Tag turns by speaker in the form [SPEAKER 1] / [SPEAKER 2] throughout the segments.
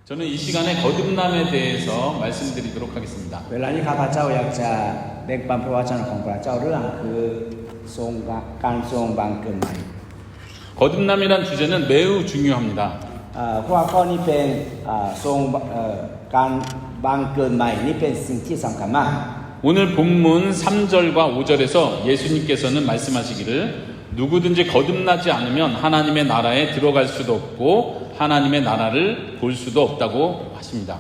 [SPEAKER 1] 저는 이 시간에 거듭남에 대해서 말씀드리도록 하겠습니다.
[SPEAKER 2] เวลานี้ข้าพเจ้าอยากจะแบ่งปันพระวจนะของพระเจ้าเรื่องคือทรงการทรงบังเกิดใหม่
[SPEAKER 1] 거듭남이란 주제는 매우 중요합니다.
[SPEAKER 2] เพราะว่าข้อนี้เป็นทรงการบังเกิดใหม่นี่เป็นสิ่งที่สำคัญมาก
[SPEAKER 1] 오늘 본문 3절과 5절에서 예수님께서는 말씀하시기를 누구든지 거듭나지 않으면 하나님의 나라에 들어갈 수도 없고 하나님의 나라를 볼 수도 없다고 하십니다.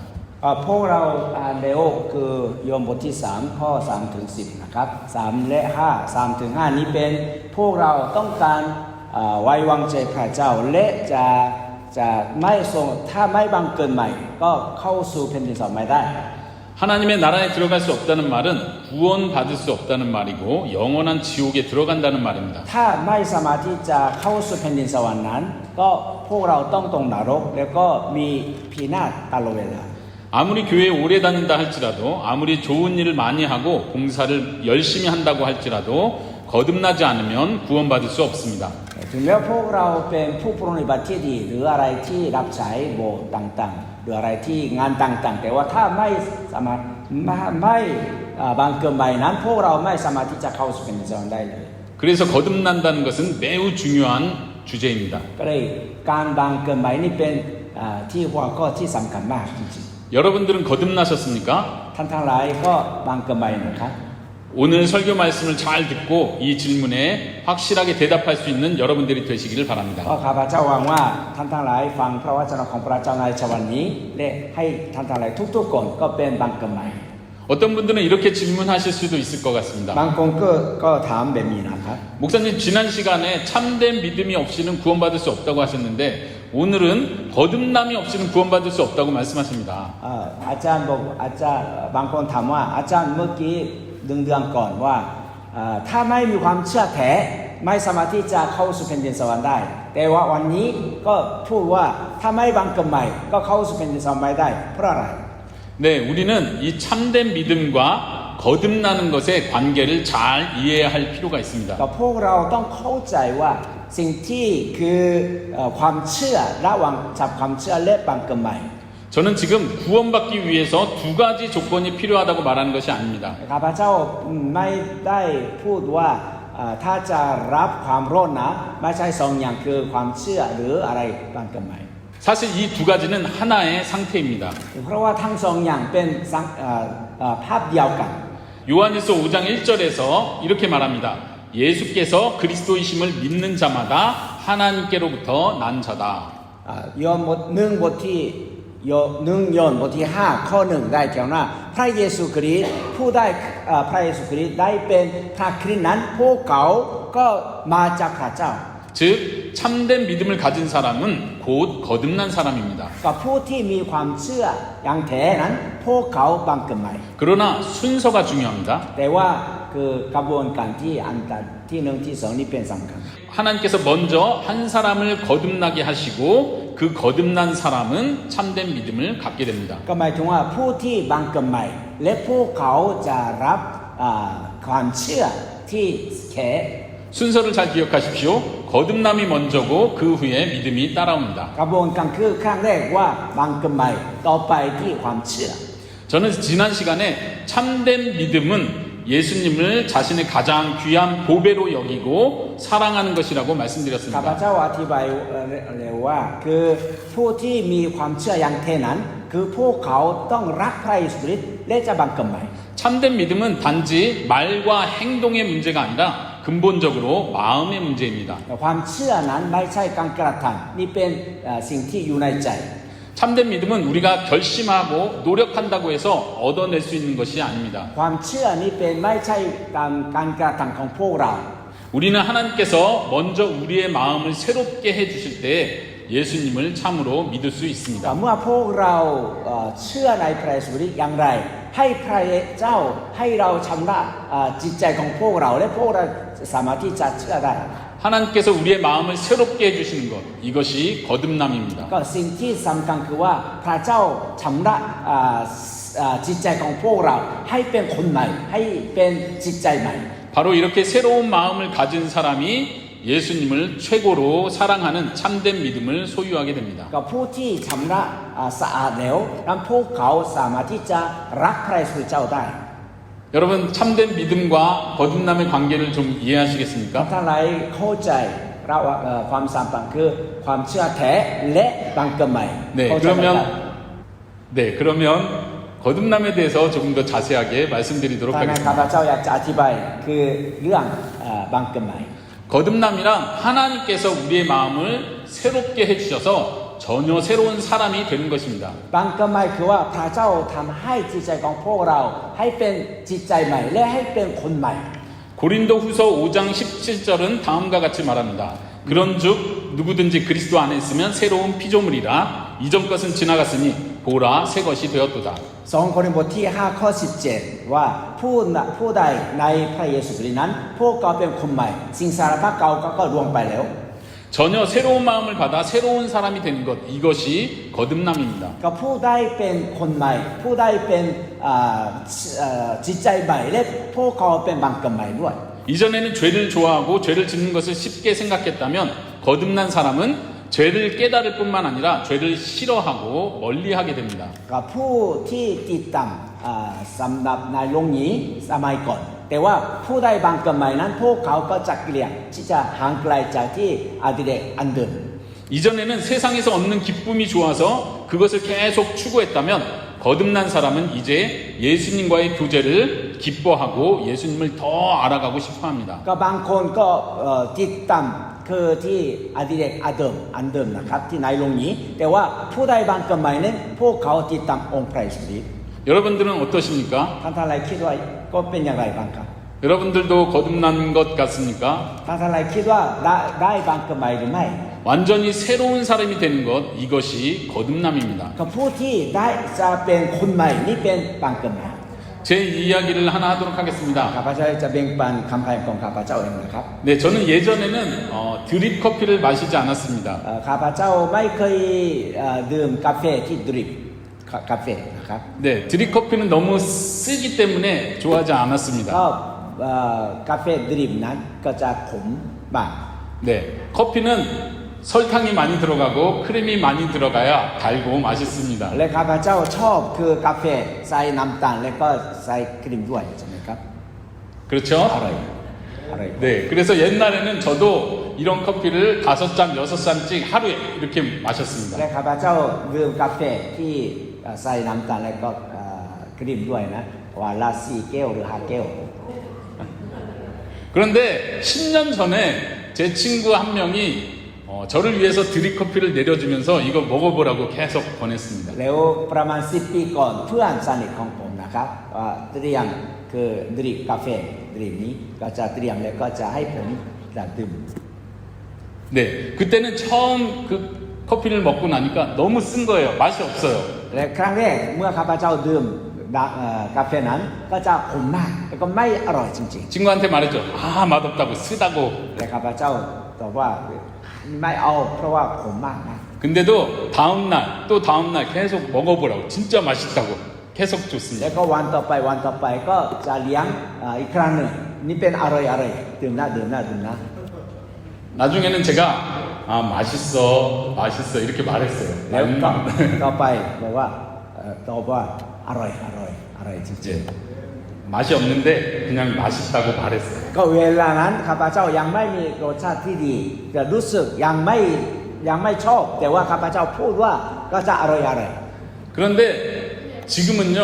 [SPEAKER 2] พวกเราอ่านแล้วคือโยมบทที่3ข้อ3ถึง10นะครับ3และ5 3ถึง5นี้เป็นพวกเราต้องการไว้วางใจพระเจ้าและจะไม่ทรงถ้าไม่บังเกิดใหม่ก็เข้าสู่แผ่นดินสวรรค์ไม่ได้
[SPEAKER 1] 하나님의 나라에 들어갈 수 없다는 말은 구원받을 수 없다는 말이고 영원한 지옥에 들어간다는 말입니다.
[SPEAKER 2] ถ้าไม่สามารถที่จะเข้าสู่แผ่นดินสวรรค์นั้นก็พวกเราต้องตกนรกแล้วก็มีพินาศตลอดเวลา
[SPEAKER 1] 아무리 교회에 오래 다닌다 할지라도 아무리 좋은 일을 많이 하고 봉사를 열심히 한다고 할지라도 거듭나지 않으면 구원받을 수 없습니다.
[SPEAKER 2] ถึงแม้พวกเราเป็นผู้ปฏิบัติที่ดีหรืออะไรที่รับใช้โบสถ์ต่างๆหรืออะไรที่งานต่างๆแต่ว่าถ้าไม่สามารถไม่บังเกิดใหม่นั้นพวกเราไม่สามารถที่จะเข้าสู่แผ่นดินสวรรค์ได้เลย
[SPEAKER 1] 그래서 거듭난다는 것은 매우 중요한 주제입니다.
[SPEAKER 2] ก็เลยการบังเกิดใหม่นี่เป็นที่หัวข้อที่สำคัญมากจริง
[SPEAKER 1] 여러분들은 거듭나셨습니까?
[SPEAKER 2] ๆท่านทั้งหลายก็บังเกิดใหม่นะครับ
[SPEAKER 1] 오늘 설교 말씀을 잘 듣고 이 질문에 확실하게 대답할 수 있는 여러분들이 되시기를 바랍니다.
[SPEAKER 2] ก็ข้าพเจ้าหวังว่าท่านทั้งหลายฟังพระวจนะของพระเจ้าในเช้าวันนี้และให้ท่านทั้งหลายทุกๆคนก็เป็นบังเกิดใหม่
[SPEAKER 1] 어떤 분들은 이렇게 질문하실 수도 있을 것 같습니다.
[SPEAKER 2] บางคนก็ถามแบบนี้นะครับ
[SPEAKER 1] 목사님 지난 시간에 참된 믿음이 없이는 구원받을 수 없다고 하셨는데 오늘은 거듭남이 없이는 구원받을 수 없다고 말씀하십니다.
[SPEAKER 2] อาจารย์บอกอาจารย์บางคนถามว่าอาจารย์เมื่อกี้เดือนก่อนว่าถ้าไม่มีความเชื่อแท้ไม่สามารถที่จะเข้าสู่แผ่นดินสวรรค์ได้แต่ว่าวันนี้ก็พูดว่าถ้าไม่บังเกิดใหม่ก็เข้าสู่แผ่นดินสวรรค์ไม่ได้เพราะอะไร
[SPEAKER 1] 네, 우리는 이 참된 믿음과 거듭나는 것의 관계를 잘 이해해야 할 필요가 있습니다.
[SPEAKER 2] ก็พวกเราต้องเข้าใจว่าสิ่งที่คือความเชื่อระหว่างจับความเชื่อและบังเกิดใหม่
[SPEAKER 1] 저는 지금 구원받기 위해서 두 가지 조건이 필요하다고 말하는 것이 아닙니다.
[SPEAKER 2] ข้าพเจ้าไม่ได้พูดว่าถ้าจะรับความรอดนะไม่ใช่สองอย่างคือความเชื่อหรืออะไรบังเกิดใหม่
[SPEAKER 1] 사실 이 두 가지는 하나의 상태입니다.
[SPEAKER 2] เพราะว่าทั้งสองอย่างเป็นภาพเดียวกัน
[SPEAKER 1] 요한일서 5장 1절에서 이렇게 말합니다. 예수께서 그리스도이심을 믿는 자마다 하나님께로부터 난 자다.
[SPEAKER 2] ยอห์นบท1บทที่ยอห์นบทที่5ข้อ1ได้แถวหน้าพระเยซูคริสต์ผู้ได้พระเยซูคริสต์ได้เป็นพระคริสต์นั้นพวกเขาก็มาจากพระเจ้า
[SPEAKER 1] 즉 참된 믿음을 가진 사람은 곧 거듭난 사람입니다.
[SPEAKER 2] กับผู้ที่มีความเชื่ออย่างแท้นั้นพวกเขาบังเกิดใหม่
[SPEAKER 1] 그러나 순서가 중요합니다.
[SPEAKER 2] แต่ว่าคือกระบวนการที่อันดับที่1ที่2นี่เป็นสำคัญ
[SPEAKER 1] 하나님께서 먼저 한 사람을 거듭나게 하시고 그 거듭난 사람은 참된 믿음을 갖게 됩니다.
[SPEAKER 2] ก็หมายถึงว่าผู้ที่บังเกิดใหม่และพวกเขาจะรับความเชื่อที่แท้
[SPEAKER 1] 순서를 잘 기억하십시오. 거듭남이 먼저고 그 후에 믿음이 따라옵니다.
[SPEAKER 2] กระบวนการคือครั้งแรกว่าบังเกิดใหม่ต่อไปที่ความเชื่อ
[SPEAKER 1] 저는 지난 시간에 참된 믿음은 예수님을 자신의 가장 귀한 보배로 여기고 사랑하는 것이라고
[SPEAKER 2] ข้าพ
[SPEAKER 1] 말씀드렸습니다.
[SPEAKER 2] เจ้าอธิบายเลยว่าคือผู้ที่มีความเชื่ออย่างแท้นั้นคือพวกเขาต้องรักพระเยซูคริสต์และจะบังเกิดใหม่
[SPEAKER 1] 참된 믿음은 단지 말과 행동의 문제가 아니라 근본적으로 마음의 문제입니다.
[SPEAKER 2] แต่ความเชื่อนั้นไม่ใช่การกระทำนี่เป็นสิ่งที่อยู่ในใจ
[SPEAKER 1] 참된 믿음은 우리가 결심하고 노력한다고 해서 얻어낼 수 있는 것이 아닙니다.
[SPEAKER 2] ความเชื่อนี้เป็นไม่ใช่การกระทำของพวกเรา
[SPEAKER 1] 우리는 하나님께서 먼저 우리의 마음을 새롭게 해주실 때 예수님을 참으로 믿을 수
[SPEAKER 2] แต่
[SPEAKER 1] 있습니다.
[SPEAKER 2] เมื่อพวกเราเชื่อในพระเยซูคริสต์อย่างไรให้พระเจ้าให้เราชำระจิตใจของพวกเราและพวกเราสามารถที่จะเชื่อได้
[SPEAKER 1] 하나님께서 우리의 마음을 새롭게 해주시는 것 이것이 거듭남입니다.
[SPEAKER 2] ก็สิ่งที่สำคัญคือว่าพระเจ้าชำระจิตใจของพวกเราให้เป็นคนใหม่ให้เป็นจิตใจใหม่
[SPEAKER 1] 바로 이렇게 새로운 마음을 가진 사람이 예수님을 최고로 사랑하는 참된 믿음을 소유하게 됩니다.
[SPEAKER 2] กับผู้ที่ชำระสะอาดแล้วนั้นพวกเขาสามารถที่จะรักพระเยซูเจ้าได้
[SPEAKER 1] 여러분 참된 믿음과 거듭남의 관계를 좀 이해하시겠습니까?
[SPEAKER 2] ท่านหลายเข้าใจระหว่างความสัมพันธ์คือความเชื่อแท้และบังเกิดใหม่
[SPEAKER 1] 네,
[SPEAKER 2] เข้าใจไหมครับ
[SPEAKER 1] 그러면 거듭남에 대해서 조금 더 자세하게 말씀드리도록
[SPEAKER 2] ถ้างั้นข้า
[SPEAKER 1] 하겠습니다.
[SPEAKER 2] พเจ้าอยากจะอธิบายคือเรื่องบังเกิดใหม่
[SPEAKER 1] 거듭남이란 하나님께서 우리의 마음을 새롭게 해주셔서 전혀 새로운 사람이 되는 것입니다.
[SPEAKER 2] บังเกิดใหม่คือว่าพระเจ้าทำให้จิตใจของพวกเราให้เป็นจิตใจใหม่และให้เป็นคนใหม่
[SPEAKER 1] 고린도 후서 5장 17절은 다음과 같이 말합니다. 그런즉 누구든지 그리스도 안에 있으면 새로운 피조물이라 이전 것은 지나갔으니 보라 새 것이 되었도다.
[SPEAKER 2] 2 โครินธ์บทที่5ข้อ17ว่าผู้ใดในพระเยซูคริสต์นั้นพวกเขาเป็นคนใหม่สิ่งสารพัดเก่าก็ล่วงไปแล้ว
[SPEAKER 1] 전혀 새로운 마음을 받아 새로운 사람이 되는 것 이것이 거듭남입니다.
[SPEAKER 2] ก็ผู้ได้เป็นคนใหม่ผู้ได้เป็นจิตใจใหม่และพวกเขาเป็นบังเกิดใหม่ด้วย
[SPEAKER 1] 이전에는 죄를 좋아하고 죄를 짓는 것을 쉽게 생각했다면 거듭난 사람은 죄를 깨달을 뿐만 아니라 죄를 싫어하고 멀리하게 됩니다.
[SPEAKER 2] กับผู้ที่ติดตามสำหรับในโลกนี้สมัยก่อนแต่ว่าผู้ได้บังเกิดใหม่นั้นพวกเขาก็จะเกลียดที่จะห่างไกลจากที่อดีตอันเดิม
[SPEAKER 1] 이전에는 세상에서 얻는 기쁨이 좋아서 그것을 계속 추구했다면 거듭난 사람은 이제 예수님과의 교제를 기뻐하고 예수님을 더 알아가고 싶어합니다.
[SPEAKER 2] ก็บางคนก็ติดตามคือที่อดีตอันเดิมนะครับที่ในโลกนี้แต่ว่าผู้ได้บังเกิดใหม่นั้นพวกเขาติดตามองค์พระเยซูคริสต์
[SPEAKER 1] 여러분들은 어떠십니까?
[SPEAKER 2] ท่านอะไรคิดว่าก็เป็นอย่างไรบ้างครับ
[SPEAKER 1] 여러분들도 거듭난 것 같습니까?
[SPEAKER 2] ท่านอะไรคิดว่าได้บังเกิดใหม่หรือไม่
[SPEAKER 1] 완전히 새로운 사람이 되는 것 이것이 거듭남입니다.
[SPEAKER 2] กับผู้ที่ได้จะเป็นคนใหม่นี่เป็นบังเกิดใหม่
[SPEAKER 1] 제 이야기를 하나 하도록 하겠습니다.
[SPEAKER 2] ข้าพเจ้าจะแบ่งปันคำพยของข้าพเจ้าเองนะครับ
[SPEAKER 1] 네, 저는 예전에는 드립 커피를 마시지 않았습니다.
[SPEAKER 2] ข้าพเจ้าไม่เคยดื่มกาแฟที่ดริปกาแฟนะครับ
[SPEAKER 1] 네, 드립 커피는 너무 쓰기 때문에 좋아하지
[SPEAKER 2] ก็
[SPEAKER 1] 않았습니다.
[SPEAKER 2] กาแฟดริปนั้นก็จะขมบ้าง
[SPEAKER 1] 네, 커피는 설탕이 많이 들어가고 크림이 많이 들어가야 달고 맛있습니다.
[SPEAKER 2] และข้าพเจ้าชอบคือกาแฟใส่น้ำตาลและก็ใส่ครีมด้วยใช่ไหมครับ
[SPEAKER 1] 그렇죠?
[SPEAKER 2] อร่อยอร่อย
[SPEAKER 1] 네, 그래서 옛날에는 저도 이런 커피를 5잔, 6잔씩 하루에 이렇게 마셨습니다.
[SPEAKER 2] และข้าพเจ้าดื่มกาแฟที่ใส่น้ำตาลและก็ครีมด้วยนะวันละ4 แก้วหรือ 5 แก้ว
[SPEAKER 1] 그런데 10년 전에 제 친구 한 명이 저를 위해서 드립 커피를 내려주면서 이거 먹어보라고 계속 권했습니다.
[SPEAKER 2] แล้วประมาณ10 ปีก่อนเพื่อนสนิทของผมนะครับเตรียมคือดริปกาแฟดริปนี้ก็จะเตรียมแล้วก็จะให้ผมดื่ม
[SPEAKER 1] 네, 그때는 처음 그 커피를 먹고 나니까 너무 쓴 거예요. 맛이 없어요.
[SPEAKER 2] และครั้งแรกเมื่อข้าพเจ้าดื่มกาแฟนั้นก็จะขมมากแล้วก็ไม่อร่อยจริง
[SPEAKER 1] 친구한테 말했죠. 아, 맛없다고 쓰다고.
[SPEAKER 2] ๆและข้าพเจ้าตอบว่าไม่เอาเพราะว่าขมมากนะ
[SPEAKER 1] 근데도 다음날 또 다음날 계속 먹어보라고. 진짜 맛있다고. 계속
[SPEAKER 2] แล้ว
[SPEAKER 1] 줬습니다.
[SPEAKER 2] ก็วันต่อไปก็จะเลี้ยงอีกครั้งหนึ่งนี่เป็นอร่อยดื่มนะ
[SPEAKER 1] 나중에는 제가 아, 맛있어 이렇게 말했어요.
[SPEAKER 2] แล้วก็ต่อไปบอกว่าตอบว่าอร่อยจริง
[SPEAKER 1] 이제 맛이 없는데 그냥 맛있다고 말했어요.
[SPEAKER 2] ๆก็เวลานั้นข้าพเจ้ายังไม่มีรสชาติที่ดีแต่รู้สึกยังไม่ชอบแต่ว่าข้าพเจ้าพูดว่าก็จะอร่อย
[SPEAKER 1] 그런데 지금은요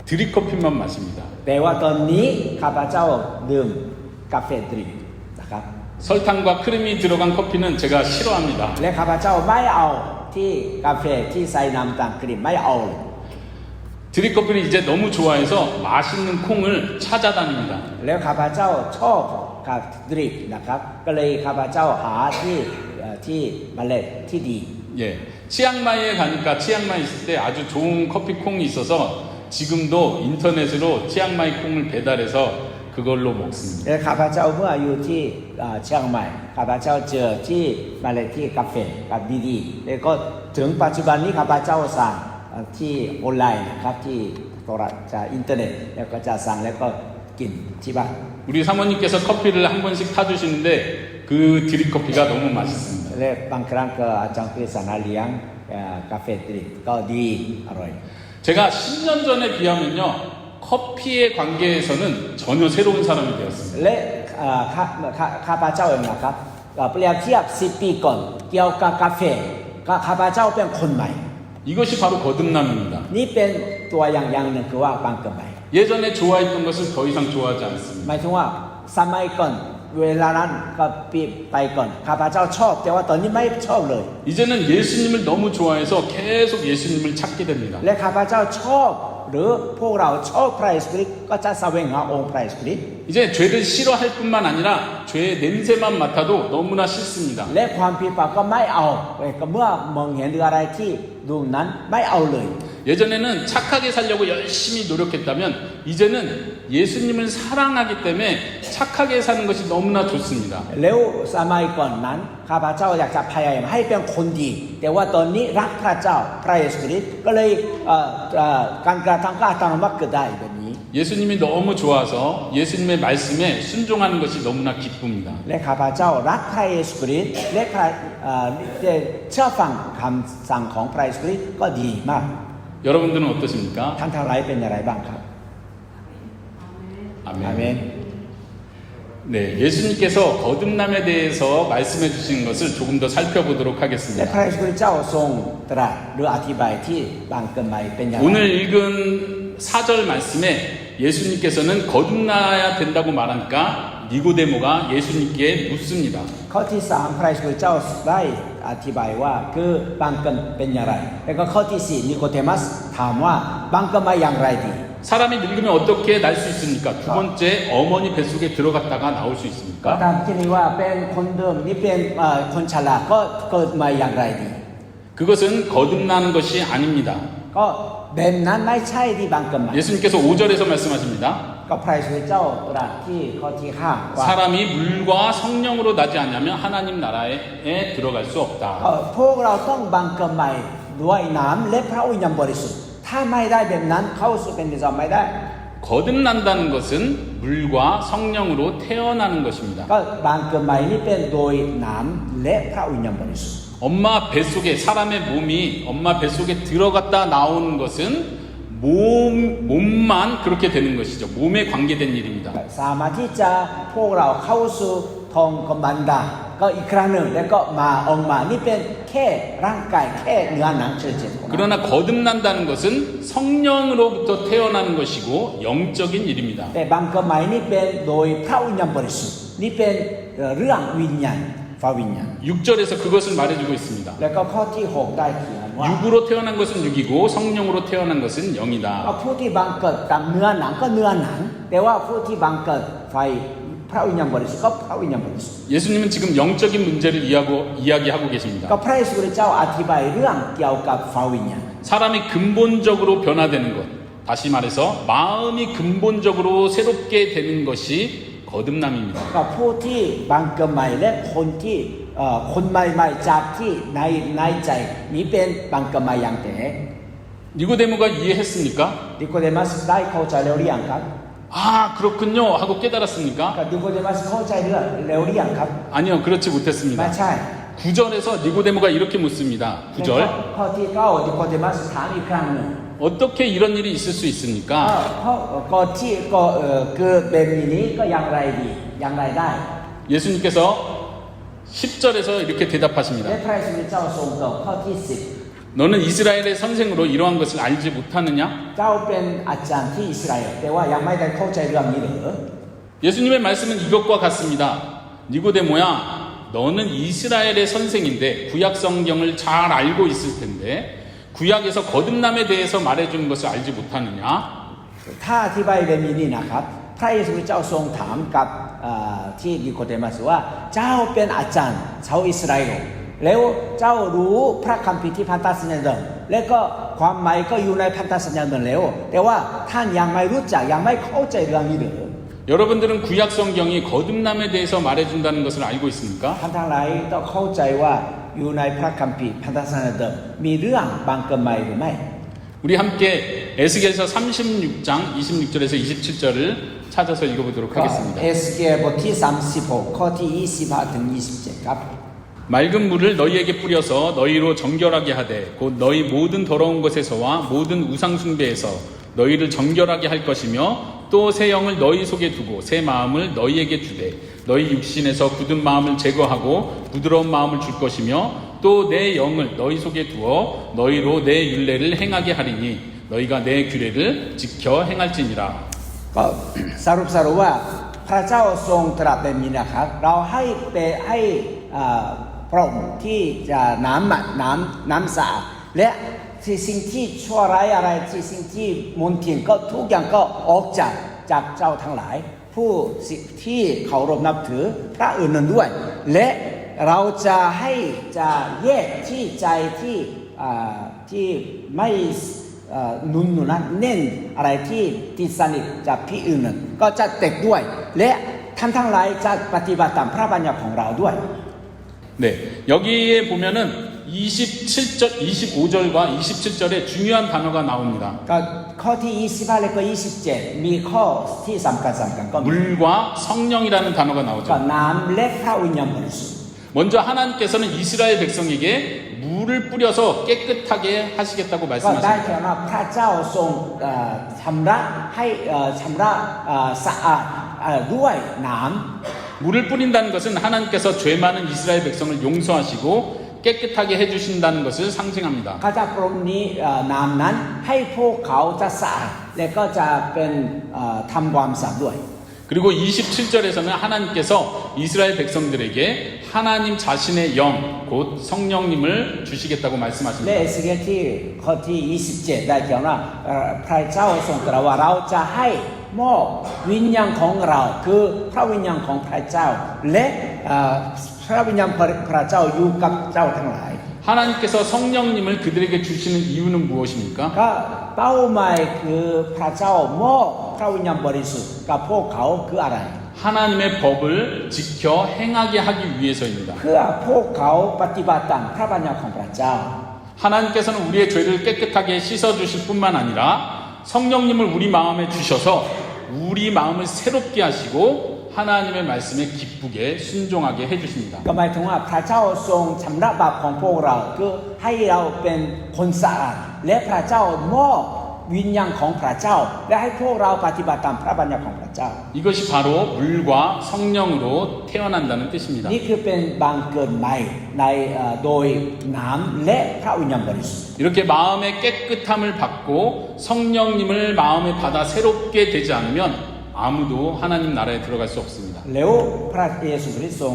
[SPEAKER 1] 드립 커피만 마십니다.
[SPEAKER 2] แต่ว่าตอนนี้ข้าพเจ้าดื่มกาแฟดริปนะครับ
[SPEAKER 1] 설탕과 크림이 들어간 커피는 제가 싫어합니다.
[SPEAKER 2] และข้าพเจ้าไม่เอาที่กาแฟที่ใส่น้ำตาลครีมไม่เอา
[SPEAKER 1] 드립 커피를 이제 너무 좋아해서 맛있는 콩을 찾아다닙니다.
[SPEAKER 2] แล้วข้าพเจ้าชอบกับดริปนะครับก็เลยข้าพเจ้าหาที่เมล็ดที่ดี
[SPEAKER 1] 예, 치앙마이에 가니까 치앙마이 있을 때 아주 좋은 커피 콩이 있어서 지금도 인터넷으로 치앙마이 콩을 배달해서 그걸로 먹습니다.
[SPEAKER 2] และข้าพเจ้าเมื่ออยู่ที่เชียงใหม่ข้าพเจ้าเจอที่เมล็ดที่กาแฟกับดีๆแล้วก็ถึงปัจจุบันนี้ข้าพเจ้าสั่งที่ออนไลน์นะครับที่โทรศัพท์อินเทอร์เน็ตแล้วก็จะสั่งแล้วก็ กินที่บ้าน
[SPEAKER 1] 우리 사모님께서 커피를 한 번씩 타주시는데 그 드립 커피가 너무 맛있습니다.
[SPEAKER 2] และบางครั้งก็อาจารย์คริสนาเลี้ยงกาแฟดริปก็ดีอร่อย
[SPEAKER 1] 제가 10년 전에 비하면요 커피의 관계에서는 전혀 새로운 사람이 되었습니다.
[SPEAKER 2] และข้าพเจ้าเองนะครับเปรียบเทียบ10 ปีก่อนเกี่ยวกับกาแฟก็ข้าพเจ้าเป็นคนใหม่
[SPEAKER 1] 이것이 바로 거듭남입니다.
[SPEAKER 2] นี่เป็นตัวอย่างหนึ่งคือว่าบางเกิดใหม่
[SPEAKER 1] 예전에 좋아했던 것을 더 이상 좋아하지
[SPEAKER 2] ห
[SPEAKER 1] 않습니다.
[SPEAKER 2] มายถึงว่าสมัยก่อนเวลานั้นก็ไปก่อนข้าพเจ้าชอบแต่ว่าตอนนี้ไม่ชอบเลย
[SPEAKER 1] 이제는 예수님을 너무 좋아해서 계속 예수님을 찾게 됩니다.
[SPEAKER 2] และข้าพเจ้าชอบหรือพวกเราชอบพระเยซูคริสต์ก็จะแสวงหาองค์พระเยซูคริสต์
[SPEAKER 1] 이제 죄를 싫어할 뿐만 아니라 죄의 냄새만 맡아도 너무나 싫습니다.
[SPEAKER 2] และความผิดบาปก็ไม่เอาก็เมื่อมองเห็นอะไรที่ดูนั้นไม่เอาเลย
[SPEAKER 1] 예전에는 착하게 살려고 열심히 노력했다면 이제는 예수님을 사랑하기 때문에 착하게 사는 것이 너무나 좋습니다.
[SPEAKER 2] แล้วสมัยก่อนนั้นข้าพเจ้าอยากจะพยายามให้เป็นคนดีแต่ว่าตอนนี้รักพระเจ้าพระเยซูคริสต์ก็เลยการกระทำก็อัตโนมัติเกิดได้แบบนี้
[SPEAKER 1] 예수님이 너무 좋아서 예수님의 말씀에 순종하는 것이 너무나 기쁩니다.
[SPEAKER 2] และข้าพเจ้ารักพระเยซูคริสต์และเชื่อฟังคำสั่งของพระเยซูคริสต์ก็ดีมาก
[SPEAKER 1] 여러분들은 어떠십니까?
[SPEAKER 2] ท่านทั้งหลายเป็นอย่างไรบ้างครับ
[SPEAKER 1] 아멘.
[SPEAKER 2] อาเมน
[SPEAKER 1] 네, 예수님께서 거듭남에 대해서 말씀해 주신 것을 조금 더 살펴보도록
[SPEAKER 2] และ
[SPEAKER 1] 하겠습니다.
[SPEAKER 2] พระเยซูคริสต์เจ้าทรงตรัสหรืออธิบายที่บางเกินไปเป็นอย่างไร
[SPEAKER 1] 오늘 읽은 4절 말씀에 예수님께서는 거듭나야 된다고 말하니까 니고데모가 예수님께 묻습니다.
[SPEAKER 2] ข้อที่3พระเยซูคริสต์เจ้าได้อธิบายว่าคือบางเกินเป็นอย่างไรแล้วก็ข้อที่4นิโคเดมัสถามว่าบางเกินมาอย่างไรดี
[SPEAKER 1] 사람이 늙으면 어떻게 날 수 있습니까? 두 번째 어머니 뱃속에 들어갔다가 나올 수
[SPEAKER 2] ก็
[SPEAKER 1] 있습니까?
[SPEAKER 2] ตามที่นี้ว่าเป็นคนเดิมนี่เป็นคนชราก็เกิดมาอย่างไรดี
[SPEAKER 1] 그것은 거듭나는 것이 아닙니다.
[SPEAKER 2] ก็แบบนั้นไม่ใช่ที่บางเกินมา
[SPEAKER 1] 예수님께서 5절에서 말씀하십니다.
[SPEAKER 2] ก็พระเยซูคริสต์เจ้าตรัสที่ข้อที่5ว่า
[SPEAKER 1] 사람이 물과 성령으로 나지 않냐면 하나님 나라에 들어갈 수 없다.
[SPEAKER 2] พวกเราต้องบังเกิดใหม่ด้วยน้ำและพระวิญญาณบริสุทธิ์ถ้าไม่ได้แบบนั้นเข้าสู่เป็นนิสไม่ได้
[SPEAKER 1] 거듭난다는 것은 물과 성령으로 태어나는 것입니다.
[SPEAKER 2] ก็บางเกิดใหม่นี่เป็นโดยน้ำและพระวิญญาณบริสุทธิ์
[SPEAKER 1] 엄마 뱃속에 사람의 몸이 엄마 뱃속에 들어갔다 나오는 것은 몸만 그렇게 되는 것이죠. 몸에 관계된 일입니다.
[SPEAKER 2] สามารถที่จะพวกเราเข้าสู่ท้องของมารดาก็อีกครั้งหนึ่งแล้วก็มาออกมานี่เป็นแค่ร่างกายแค่เนื้อหนังเฉยๆ
[SPEAKER 1] 그러나 거듭난다는 것은 성령으로부터 태어나는 것이고 영적인 일입니다.
[SPEAKER 2] แต่บางเกิดใหม่นี่เป็นโดยพระวิญญาณบริสุทธิ์นี่เป็นเรื่องวิญญาณฝ่ายวิญญาณ
[SPEAKER 1] 6절에서 그것을 말해주고 있습니다.
[SPEAKER 2] แล้วก็ข้อที่6ได้เขียนว่า
[SPEAKER 1] 육으로 태어난 것은 육이고 성령으로 태어난 것은
[SPEAKER 2] ก็
[SPEAKER 1] 영이다.
[SPEAKER 2] ผู้ที่บังเกิดตามเนื้อหนังก็เนื้อหนังแต่ว่าผู้ที่บังเกิดฝ่ายพระวิญญาณบริสุทธิ์ก็พระวิญญาณบริสุทธิ์
[SPEAKER 1] 예수님은 지금 영적인 문제를 이야기하고 계십니다.
[SPEAKER 2] ก็พระเยซูคริสต์เจ้าอธิบายเรื่องเกี่ยวกับฝ่ายวิญญาณ
[SPEAKER 1] 사람이 근본적으로 변화되는 것, 다시 말해서 마음이 근본적으로 새롭게 되는 것이 거듭남입니다.
[SPEAKER 2] กับผู้ที่บังเกิดใหม่และคนที่คนใหม่ๆจากที่ในใจนี้เป็นบังเกิดใหม่อย่างแท้
[SPEAKER 1] 니고데모가 이해했습니까?
[SPEAKER 2] นิโคเดมัสได้เข้าใจแล้วหรือยังครับ
[SPEAKER 1] 아, 그렇군요 하고 깨달았습니까?
[SPEAKER 2] กับนิโคเดมัสเข้าใจเรื่องแล้วหรือยังครับ
[SPEAKER 1] 아니요, 그렇지
[SPEAKER 2] ไม่
[SPEAKER 1] 못했습니다.
[SPEAKER 2] ใช่
[SPEAKER 1] 9절에서 니고데모가 이렇게 묻습니다. 9절.
[SPEAKER 2] ข้อที่9นิโคเดมัสถามอีกครั้งหนึ่ง
[SPEAKER 1] 어떻게 이런 일이 있을 수 있습니까?
[SPEAKER 2] ก็ที่ก็เกิดแบบนี้ก็อย่างไรดีอย่างไรได้
[SPEAKER 1] 예수님께서 10절에서 이렇게
[SPEAKER 2] และ
[SPEAKER 1] 대답하십니다.
[SPEAKER 2] พระเยซูเจ้าทรงตอบข้อที่10
[SPEAKER 1] 너는 이스라엘의 선생으로 이러한 것을 알지 못하느냐?
[SPEAKER 2] เจ้าเป็นอาจารย์ที่อิสราเอลแต่ว่ายังไม่ได้เข้าใจเรื่องนี้หรือ
[SPEAKER 1] 예수님의 말씀은 이것과 같습니다. 니고데모야, 너는 이스라엘의 선생인데 구약 성경을 잘 알고 있을 텐데 구약에서 거듭남에 대해서 말해주는 것을 알지 못하느냐?
[SPEAKER 2] ถ้าอธิบายแบบนี้นะครับพระเยซูเจ้าทรงถามกับที่นิโคเดมัสว่าเจ้าเป็นอาจารย์ชาวอิสราเอลแล้วเจ้ารู้พระคัมภีร์ที่พันธสัญญาเดิมและก็ความหมายก็อยู่ในพันธสัญญาเดิมแล้วแต่ว่าท่านยังไม่รู้จักยังไม่เข้าใจเรื่องนี้หรือ
[SPEAKER 1] 여러분들은 구약 성경이 거듭남에 대해서 말해준다는 것을 알고 있습니까?
[SPEAKER 2] ท่านทั้งหลายต้องเข้าใจว่าอยู่ในพระคัมภีร์พันธสัญญาเดิมมีเรื่องบางเกิดใหม่หรือไม่
[SPEAKER 1] 우리 함께 에스겔서 36장 26절에서 27절을 찾아서 읽어보도록
[SPEAKER 2] ก็
[SPEAKER 1] 하겠습니다.
[SPEAKER 2] เอสเกลบทที่36ข้อที่25ถึง27ครับ
[SPEAKER 1] 맑은 물을 너희에게 뿌려서 너희로 정결하게 하되 곧 너희 모든 더러운 것에서와 모든 우상 숭배에서 너희를 정결하게 할 것이며 또 새 영을 너희 속에 두고 새 마음을 너희에게 주되 너희 육신에서 굳은 마음을 제거하고 부드러운 마음을 줄 것이며 또 내 영을 너희 속에 두어 너희로 내 율례를 행하게 하리니 너희가 내 규례를 지켜 행할지니라.
[SPEAKER 2] ก็สรุปว่าพระเจ้าทรงตรัสแบบนี้นะครับเราให้พระองค์ที่จะน้ำสะอาดและสิ่งที่ชั่วร้ายอะไรสิ่งที่มลทินก็ทุกอย่างก็ออกจากเจ้าทั้งหลายผู้ที่เคารพนับถือพระอื่นนั้นด้วยและเราจะแยกที่ใจที่ไม่นุนนั้นเน้นอะไรที่ติดสนิทจากพี่อื่นนั้นก็จะเตกด้วยและท่านทั้งหลายจะปฏิบัติตามพระบัญญัติของเราด้วย
[SPEAKER 1] 네, 여기에 보면은 27절, 25절과 27절에 중요한 단어가 나옵니다.
[SPEAKER 2] ก็ข้อที่25และก็27มีข้อที่สำคัญก็มี
[SPEAKER 1] 물과 성령이라는 단어가
[SPEAKER 2] ก็
[SPEAKER 1] 나오죠.
[SPEAKER 2] น้ำและพระวิญญาณบริสุทธิ์
[SPEAKER 1] 먼저 하나님께서는 이스라엘 백성에게 물을 뿌려서 깨끗하게 하시겠다고
[SPEAKER 2] ก็ได้
[SPEAKER 1] 말씀하십니다.
[SPEAKER 2] แก่ว่าพระเจ้าทรงชำระสะอาดด้วยน้ำ
[SPEAKER 1] 물을 뿌린다는 것은 하나님께서 죄 많은 이스라엘 백성을 용서하시고 깨끗하게 해주신다는 것을 상징합니다.
[SPEAKER 2] พระเจ้าพระองค์นี้น้ำนั้นให้พวกเขาจะสะอาดและก็จะเป็นทำความสะอาดด้วย
[SPEAKER 1] 그리고 27절에서는 하나님께서 이스라엘 백성들에게 하나님 자신의 영, 곧 성령님을 주시겠다고
[SPEAKER 2] และ
[SPEAKER 1] 말씀하십니다.
[SPEAKER 2] เอสเกลที่ข้อที่27ได้เขียนว่าพระเจ้าทรงตรัสว่าเราจะให้มอบวิญญาณของเราคือพระวิญญาณของพระเจ้าและพระวิญญาณพระเจ้าอยู่กับเจ้าทั้งหลาย
[SPEAKER 1] 하나님께서 성령님을 그들에게 주시는 이유는 무엇입니까?
[SPEAKER 2] ก็เป้าหมายคือพระเจ้ามอบพระวิญญาณบริสุทธิ์กับพวกเขาคืออะไร
[SPEAKER 1] 하나님의 법을 지켜 행하게 하기 위해서입니다.
[SPEAKER 2] เพื่อพวกเขาปฏิบัติตามพระบัญญัติของพระเจ้า
[SPEAKER 1] 하나님께서는 우리의 죄를 깨끗하게 씻어주실 뿐만 아니라 성령님을 우리 마음에 주셔서 우리 마음을 새롭게 하시고 하나님의 말씀에 기쁘게 순종하게 해주십니다.
[SPEAKER 2] ก็หมายถึงว่าพระเจ้าทรงชำระบาปของพวกเราคือให้เราเป็นคนสะอาดและพระเจ้ามอบวิญญาณของพระเจ้าและให้พวกเราปฏิบัติตามพระบัญญัติของพระเจ้า
[SPEAKER 1] 이것이 바로 물과 성령으로 태어난다는 뜻입니다.
[SPEAKER 2] นี่คือเป็นบางเกิดใหม่ในโดยน้ำและพระวิญญาณบริสุทธิ์
[SPEAKER 1] 이렇게 마음의 깨끗함을 받고 성령님을 마음에 받아 새롭게 되지 않으면 아무도 하나님 나라에 들어갈 수 없습니다.
[SPEAKER 2] แล้วพระเยซูคริสต์ทรง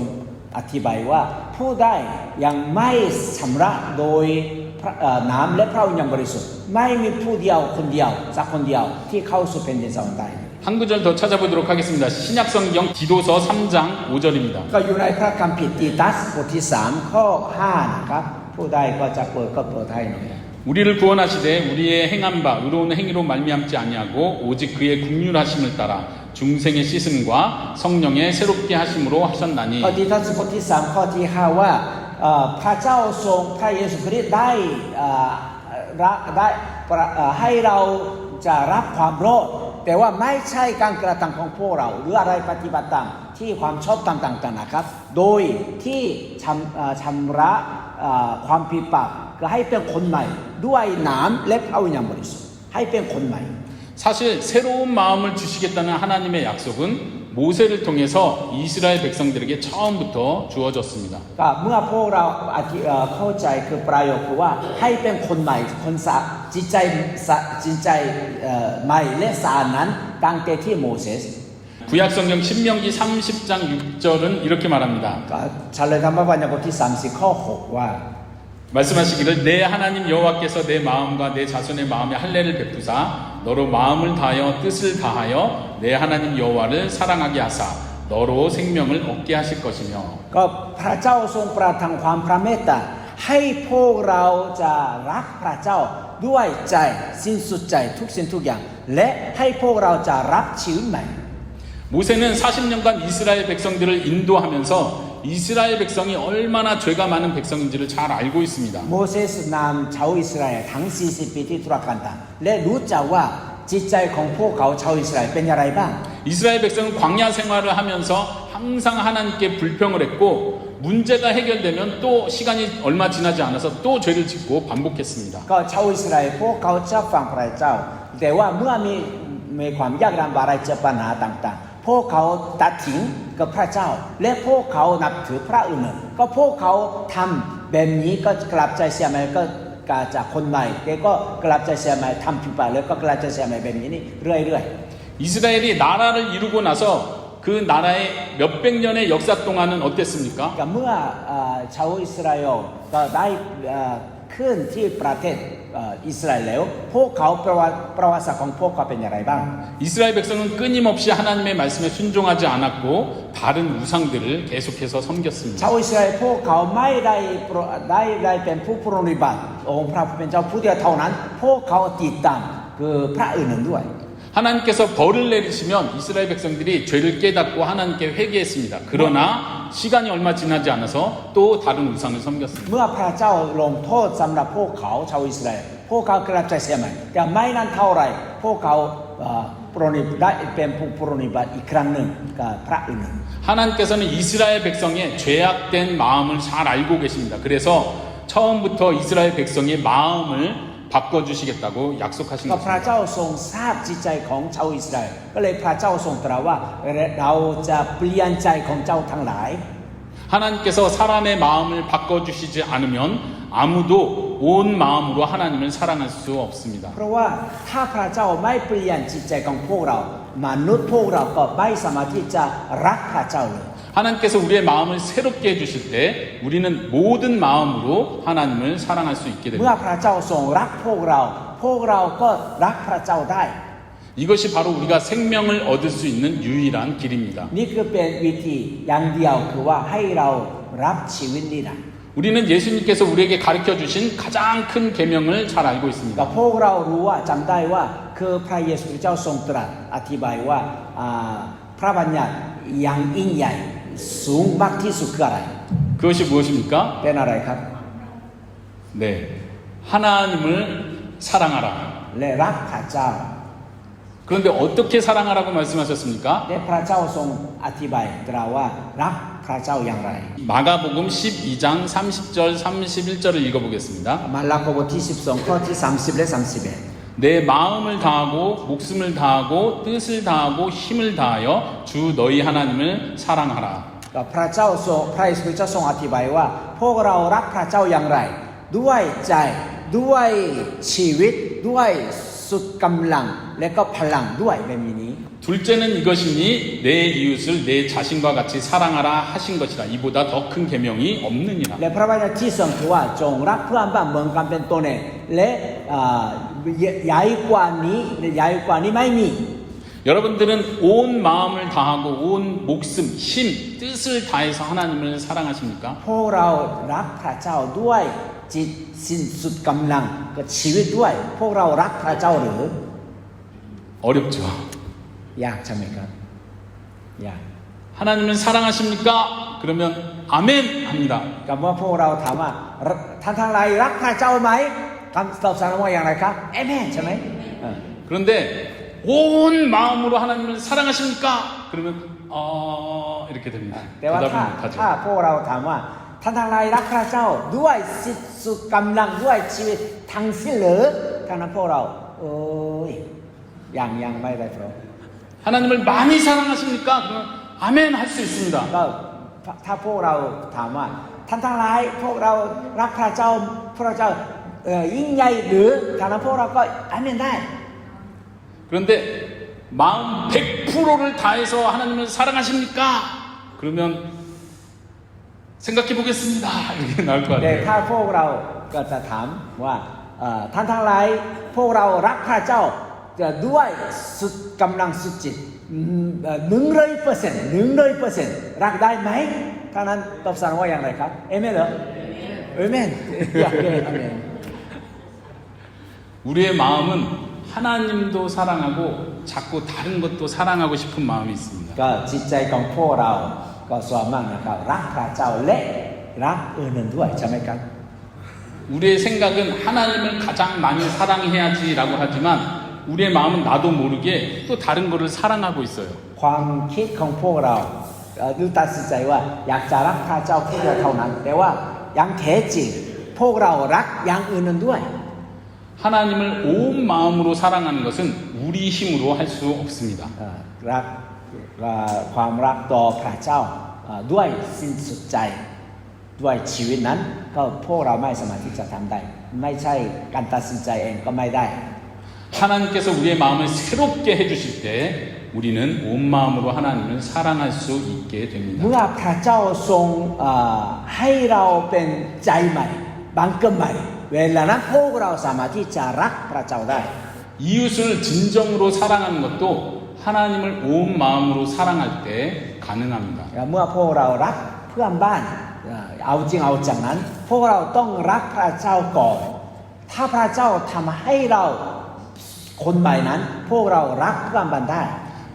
[SPEAKER 2] อธิบายว่าผู้ใดยังไม่ชำระโดยน้ำและพระวิญญาณบริสุทธิ์ไม่มีผู้เดียวคนเดียวสักคนเดียวที่เข้าสู่แผ่นดินสวรรค์ได้
[SPEAKER 1] 한 구절 더 찾아보도록 하겠습니다. 신약성경 디도서 3장 5절입니다.
[SPEAKER 2] ก็อยู่ในพระคัมภีร์ตีตัสบทที่3ข้อ5นะครับผู้ใดก็จะเปิดก็เปิดให้หน่อย
[SPEAKER 1] 우리를 구원하시되 우리의 행한 바 의로운 행위로 말미암지 아니하고 오직 그의 국률하심을 따라 중생의 씻음과 성령의 새롭게 하심으로 하셨나니
[SPEAKER 2] ก็ตีตัสบทที่3ข้อที่5ว่าพระเจ้าทรงพระเยซูคริสต์ได้ให้เราจะรับความรอดแต่ว่าไม่ใช่การกระทำของพวกเราหรืออะไรปฏิบัติตามที่ความชอบต่างๆนะครับโดยที่ชำระความผิดบาปก็ให้เป็นคนใหม่ด้วยน้ำและพระวิญญาณบริสุทธิ์ให้เป็นคนใหม่
[SPEAKER 1] 사실 새로운 마음을 주시겠다는 하나님의 약속은 모세를 통해서 이스라엘 백성들에게 처음부터 주어졌습니다.
[SPEAKER 2] ก็เมื่อพวกเราเข้าใจคือประโยคคือว่าให้เป็นคนใหม่คนสะจิตใจใหม่และสะอาดนั้นตั้งแต่ที่โมเสส
[SPEAKER 1] 구약성경 신명기 30장 6절은 이렇게 말합니다.
[SPEAKER 2] ก็เฉลยธรรมบัญญัติบทที่30ข้อ6ว่า
[SPEAKER 1] 말씀하시기를 내 하나님 여호와께서 내 마음과 내 자손의 마음에 할례를 베푸사 너로 마음을 다하여 뜻을 다하여 내 하나님 여호와를 사랑하게 하사 너로 생명을 얻게 하실 것이며
[SPEAKER 2] ก็พระเจ้าทรงประทานความพระเมตตาให้พวกเราจะรักพระเจ้าด้วยใจสิ้นสุดใจทุกสิ่งทุกอย่างและให้พวกเราจะรับชีวิตใหม่
[SPEAKER 1] 모세는 40년간 이스라엘 백성들을 인도하면서 이스라엘 백성이 얼마나 죄가 많은 백성인지를 잘 알고 있습니다.
[SPEAKER 2] โมเสสนำชาวอิสราเอลทั้ง40 ปีที่ทุรกันดารและรู้จักว่าจิตใจของพวกเขาชาวอิสราเอลเป็นอย่างไรบ้าง
[SPEAKER 1] 이스라엘 백성은 광야 생활을 하면서 항상 하나님께 불평을 했고 문제가 해결되면 또 시간이 얼마 지나지 않아서 또 죄를 짓고 반복했습니다.
[SPEAKER 2] ก็ชาวอิสราเอลพวกเขาชอบฟังพระเจ้าแต่ว่าเมื่อมีความยากลำบากอะไรเจอปัญหาต่างๆพวกเขาตัดทิ้งกับพระเจ้าและพวกเขานับถือพระอื่นก็พวกเขาทำแบบนี้ก็กลับใจเสียใหม่ก็กาจากคนใหม่ก็กลับใจเสียใหม่ทำผิดไปแล้วก็กลับใจเสียใหม่แบบนี้นี่เรื่อยๆ
[SPEAKER 1] 이스라엘이 나라를 이루고 나서 그 나라의 몇백 년의 역사 동안은 어땠습니까?
[SPEAKER 2] ก็เมื่อชาวอิสราเอลก็ได้ขึ้นที่ประเทศอิสราเอลแล้วพวกเขาประวัติศาสตร์ของพวกเขาเป็นอย่างไรบ้าง
[SPEAKER 1] 이스라엘 백성은 끊임없이 하나님의 말씀에 순종하지 않았고 다른 우상들을 계속해서 섬겼습니다.
[SPEAKER 2] ชาวอิสราเอลพวกเขาไม่ได้เป็นผู้ปฏิบัติองค์พระผู้เป็นเจ้าผู้เดียวเท่านั้นพวกเขาติดตามคือพระอื่นด้วย
[SPEAKER 1] 하나님께서 벌을 내리시면 이스라엘 백성들이 죄를 깨닫고 하나님께 회개했습니다. 그러나 시간이 얼마 지나지 않아서 또 다른 우상을 섬겼습니다.
[SPEAKER 2] เมื่อพระเจ้าลงโทษสำหรับพวกเขาชาวอิสราเอลพวกเขากลับใจเสียใหม่แต่ไม่นานเท่าไรพวกเขาได้เป็นผู้ปฏิบัติอีกครั้งหนึ่งกับพระอื่น
[SPEAKER 1] 하나님께서는 이스라엘 백성의 죄악된 마음을 잘 알고 계십니다. 그래서 처음부터 이스라엘 백성의 마음을 바꿔주시겠다고 약속하신
[SPEAKER 2] ก็พระ
[SPEAKER 1] 것입니다.
[SPEAKER 2] เจ้าทรงทราบจิตใจของชาวอิสราเอลก็เลยพระเจ้าทรงตรัสว่าเราจะเปลี่ยนใจของเจ้าทั้งหลาย
[SPEAKER 1] 하나님께서 사람의 마음을 바꿔주시지 않으면 아무도 온 마음으로 하나님을 사랑할 수 없습니다.
[SPEAKER 2] เพราะว่าถ้าพระเจ้าไม่เปลี่ยนจิตใจของพวกเรามนุษย์พวกเราก็ไม่สามารถที่จะรักพระเจ้าเลย
[SPEAKER 1] 하나님께서 우리의 마음을 새롭게 해주실 때 우리는 모든 마음으로 하나님을 사랑할 수 있게
[SPEAKER 2] เมื่อ
[SPEAKER 1] 됩니다.
[SPEAKER 2] พระเจ้าทรงรักพวกเราก็รักพระเจ้าได้
[SPEAKER 1] 이것이 바로 우리가 생명을 얻을 수 있는 유일한 길입니다.
[SPEAKER 2] นี่คือเป็นวิธีอย่างเดียวคือว่าให้เรารับชีวิตนิรันดร์
[SPEAKER 1] 우리는 예수님께서 우리에게 가르쳐 주신 가장 큰 계명을 잘 알고
[SPEAKER 2] ก็
[SPEAKER 1] 있습니다.
[SPEAKER 2] พวกเรารู้ว่าจำได้ว่าคือพระเยซูเจ้าทรงตรัสอธิบายว่าพระบัญญัติอย่างยิ่งใหญ่สูงมากที่สุดคืออะไร
[SPEAKER 1] 그것이 무엇입니까?
[SPEAKER 2] เป็นอะไรครับ
[SPEAKER 1] 네, 하나님을 사랑하라.
[SPEAKER 2] และรักพระเจ้า
[SPEAKER 1] 그런데 어떻게 사랑하라고 말씀하셨습니까?
[SPEAKER 2] และพระเจ้าทรงอธิบายตรัสว่ารักพระเจ้าอย่างไร
[SPEAKER 1] 마가복음 12장 30절 31절을 읽어보겠습니다.
[SPEAKER 2] มาระโกบทที่12ข้อที่30และ31
[SPEAKER 1] 내 마음을 다하고 목숨을 다하고 뜻을 다하고 힘을 다하여 주 너희 하나님을 사랑하라.
[SPEAKER 2] ก็พระเจ้าทรงพระเยซูเจ้าทรงอธิบายว่าพวกเรารักพระเจ้าอย่างไรด้วยใจด้วยชีวิตด้วยสุดกำลังและก็พลังด้วยแบบนี้
[SPEAKER 1] 둘째는 이것이니 내 이웃을 내 자신과 같이 사랑하라 하신 것이라. 이보다 더 큰 계명이 없느니라.
[SPEAKER 2] และพระบัญญัติที่สองคือว่าจงรักเพื่อนบ้านเหมือนกันเป็นตนเองและใหญ่กว่านี้ไม่มี
[SPEAKER 1] 여러분들은 온 마음을 다하고 온 목숨, 힘, 뜻을 다해서 하나님을 사랑하십니까?
[SPEAKER 2] พวกเรารักพระเจ้าด้วยจิตสิ้นสุดกำลังกับชีวิตด้วยพวกเรารักพระเจ้าหรือ
[SPEAKER 1] 어렵죠.
[SPEAKER 2] ยากใช่ไหมครับยาก
[SPEAKER 1] 하나님을 사랑하십니까? 그러면 아멘 합니다.
[SPEAKER 2] กับว่าพวกเราถามว่าท่านทั้งหลายรักพระเจ้าไหมคำตอบสารว่าอย่างไรครับเอเมนใช่ไหม
[SPEAKER 1] 그런데 온 마음으로 하나님을 사랑하십니까? 그러면 이렇게 됩니다.
[SPEAKER 2] แต่ว่า
[SPEAKER 1] 대답을
[SPEAKER 2] ถ้า
[SPEAKER 1] 못하죠.
[SPEAKER 2] พวกเราถามว่าท่านทั้งหลายรักพระเจ้าด้วยสุดกำลังด้วยชีวิตทั้งสิ้นหรือท่านนั้นพวกเรายังไม่ได้พร้อม
[SPEAKER 1] 하나님을 많이 사랑하십니까? 그러면 아멘 할 수 있습니다.
[SPEAKER 2] ก็ถ้าพวกเราถามว่าท่านทั้งหลายพวกเรารักพระเจ้ายิ่งใหญ่หรือท่านนั้นพวกเราก็อาเมนได้
[SPEAKER 1] 그런데 마음 100%를 다해서 하나님을 사랑하십니까? 그러면 생각해 보겠습니다. 이렇게 나올 것
[SPEAKER 2] แต่
[SPEAKER 1] 같아요.
[SPEAKER 2] ถ้าพวกเราก็จะถามว่าท่านทั้งหลายพวกเรารักพระเจ้าจะด้วยสุดกำลังสุดจิต100% รักได้ไหมท่านนั้นตอบสนองว่าอย่างไรครับเอเมนเหรอเอเมนอยากเอเมน
[SPEAKER 1] 우리의 마음은 하나님도 사랑하고 자꾸 다른 것도 사랑하고 싶은 마음이 있습니다.
[SPEAKER 2] ก็จิตใจของพวกเรา ก็ส่วนมากนะครับรักพระเจ้าและรักอื่นๆด้วยใช่ไหมครับ
[SPEAKER 1] 우리의 생각은 하나님을 가장 많이 사랑해야지라고 하지만 우리의 마음은 나도 모르게 또 다른 거를 사랑하고 있어요.
[SPEAKER 2] ความคิดของพวกเราดูตัดสินใจว่าอยากจะรักพระเจ้าแค่เดียวเท่านั้นแต่ว่ายังแท้จริงพวกเรารักอย่างอื่นๆด้วย
[SPEAKER 1] 하나님을 온 마음으로 사랑하는 것은 우리 힘으로 할 수 없습니다.
[SPEAKER 2] รักความรักต่อพระเจ้าด้วยสิ้นสุดใจด้วยชีวิตนั้นก็พวกเราไม่สามารถที่จะทำได้ไม่ใช่การตัดสินใจเองก็ไม่ได้
[SPEAKER 1] 하나님께서 우리의 마음을 새롭게 해주실 때 우리는 온 마음으로 하나님을 사랑할 수 있게 됩니다.
[SPEAKER 2] เมื่อพระเจ้าทรงให้เราเป็นใจใหม่บังเกิดใหม่เวลานั้นพวกเราสามารถที่จะรักพระเจ้าได้
[SPEAKER 1] 이웃을 진정으로 사랑하는 것도 하나님을 온 마음으로 사랑할 때 가능합니다.
[SPEAKER 2] เมื่อพวกเรารักเพื่อนบ้านเอาจริงเอาจังนั้นพวกเราต้องรักพระเจ้าก่อนถ้าพระเจ้าทำให้เราคนใหม่นั้นพวกเรารักเพื่อนบ้านได้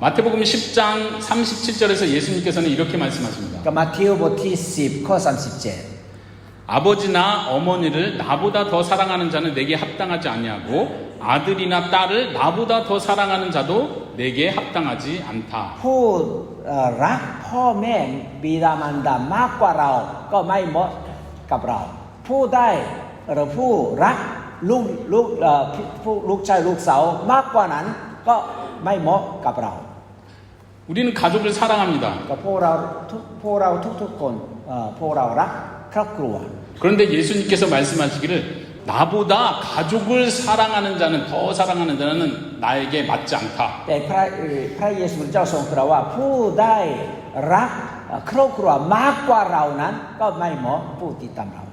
[SPEAKER 1] 마태복음 10장 37절에서 예수님께서는 이렇게 말씀하십니다.
[SPEAKER 2] ก็มาทิวบทที่10ข้อ37
[SPEAKER 1] 아버지나 어머니를 나보다 더 사랑하는 자는 내게 합당하지 아니하고 아들이나 딸을 나보다 더 사랑하는 자도 내게 합당하지 않다.
[SPEAKER 2] ผู้รักพ่อแม่บิดามารดามากกว่าเราก็ไม่เหมาะกับเราผู้ได้หรือผู้รักลูกชายลูกสาวมากกว่านั้นก็ไม่เหมาะกับเรา
[SPEAKER 1] 우리는 가족을 사랑합니다.
[SPEAKER 2] ก็พวกเราทุกๆคนพวกเรารักครอบครัว
[SPEAKER 1] 그런데 예수님께서 말씀하시기를 나보다 가족을 사랑하는 자는 더 사랑하는 자는 나에게 맞지 않다.
[SPEAKER 2] แต่พระเยซูเจ้าทรงตรัสว่าผู้ได้รักครอบครัวมากกว่าเรานั้นก็ไม่เหมาะผู้ติดตามเรา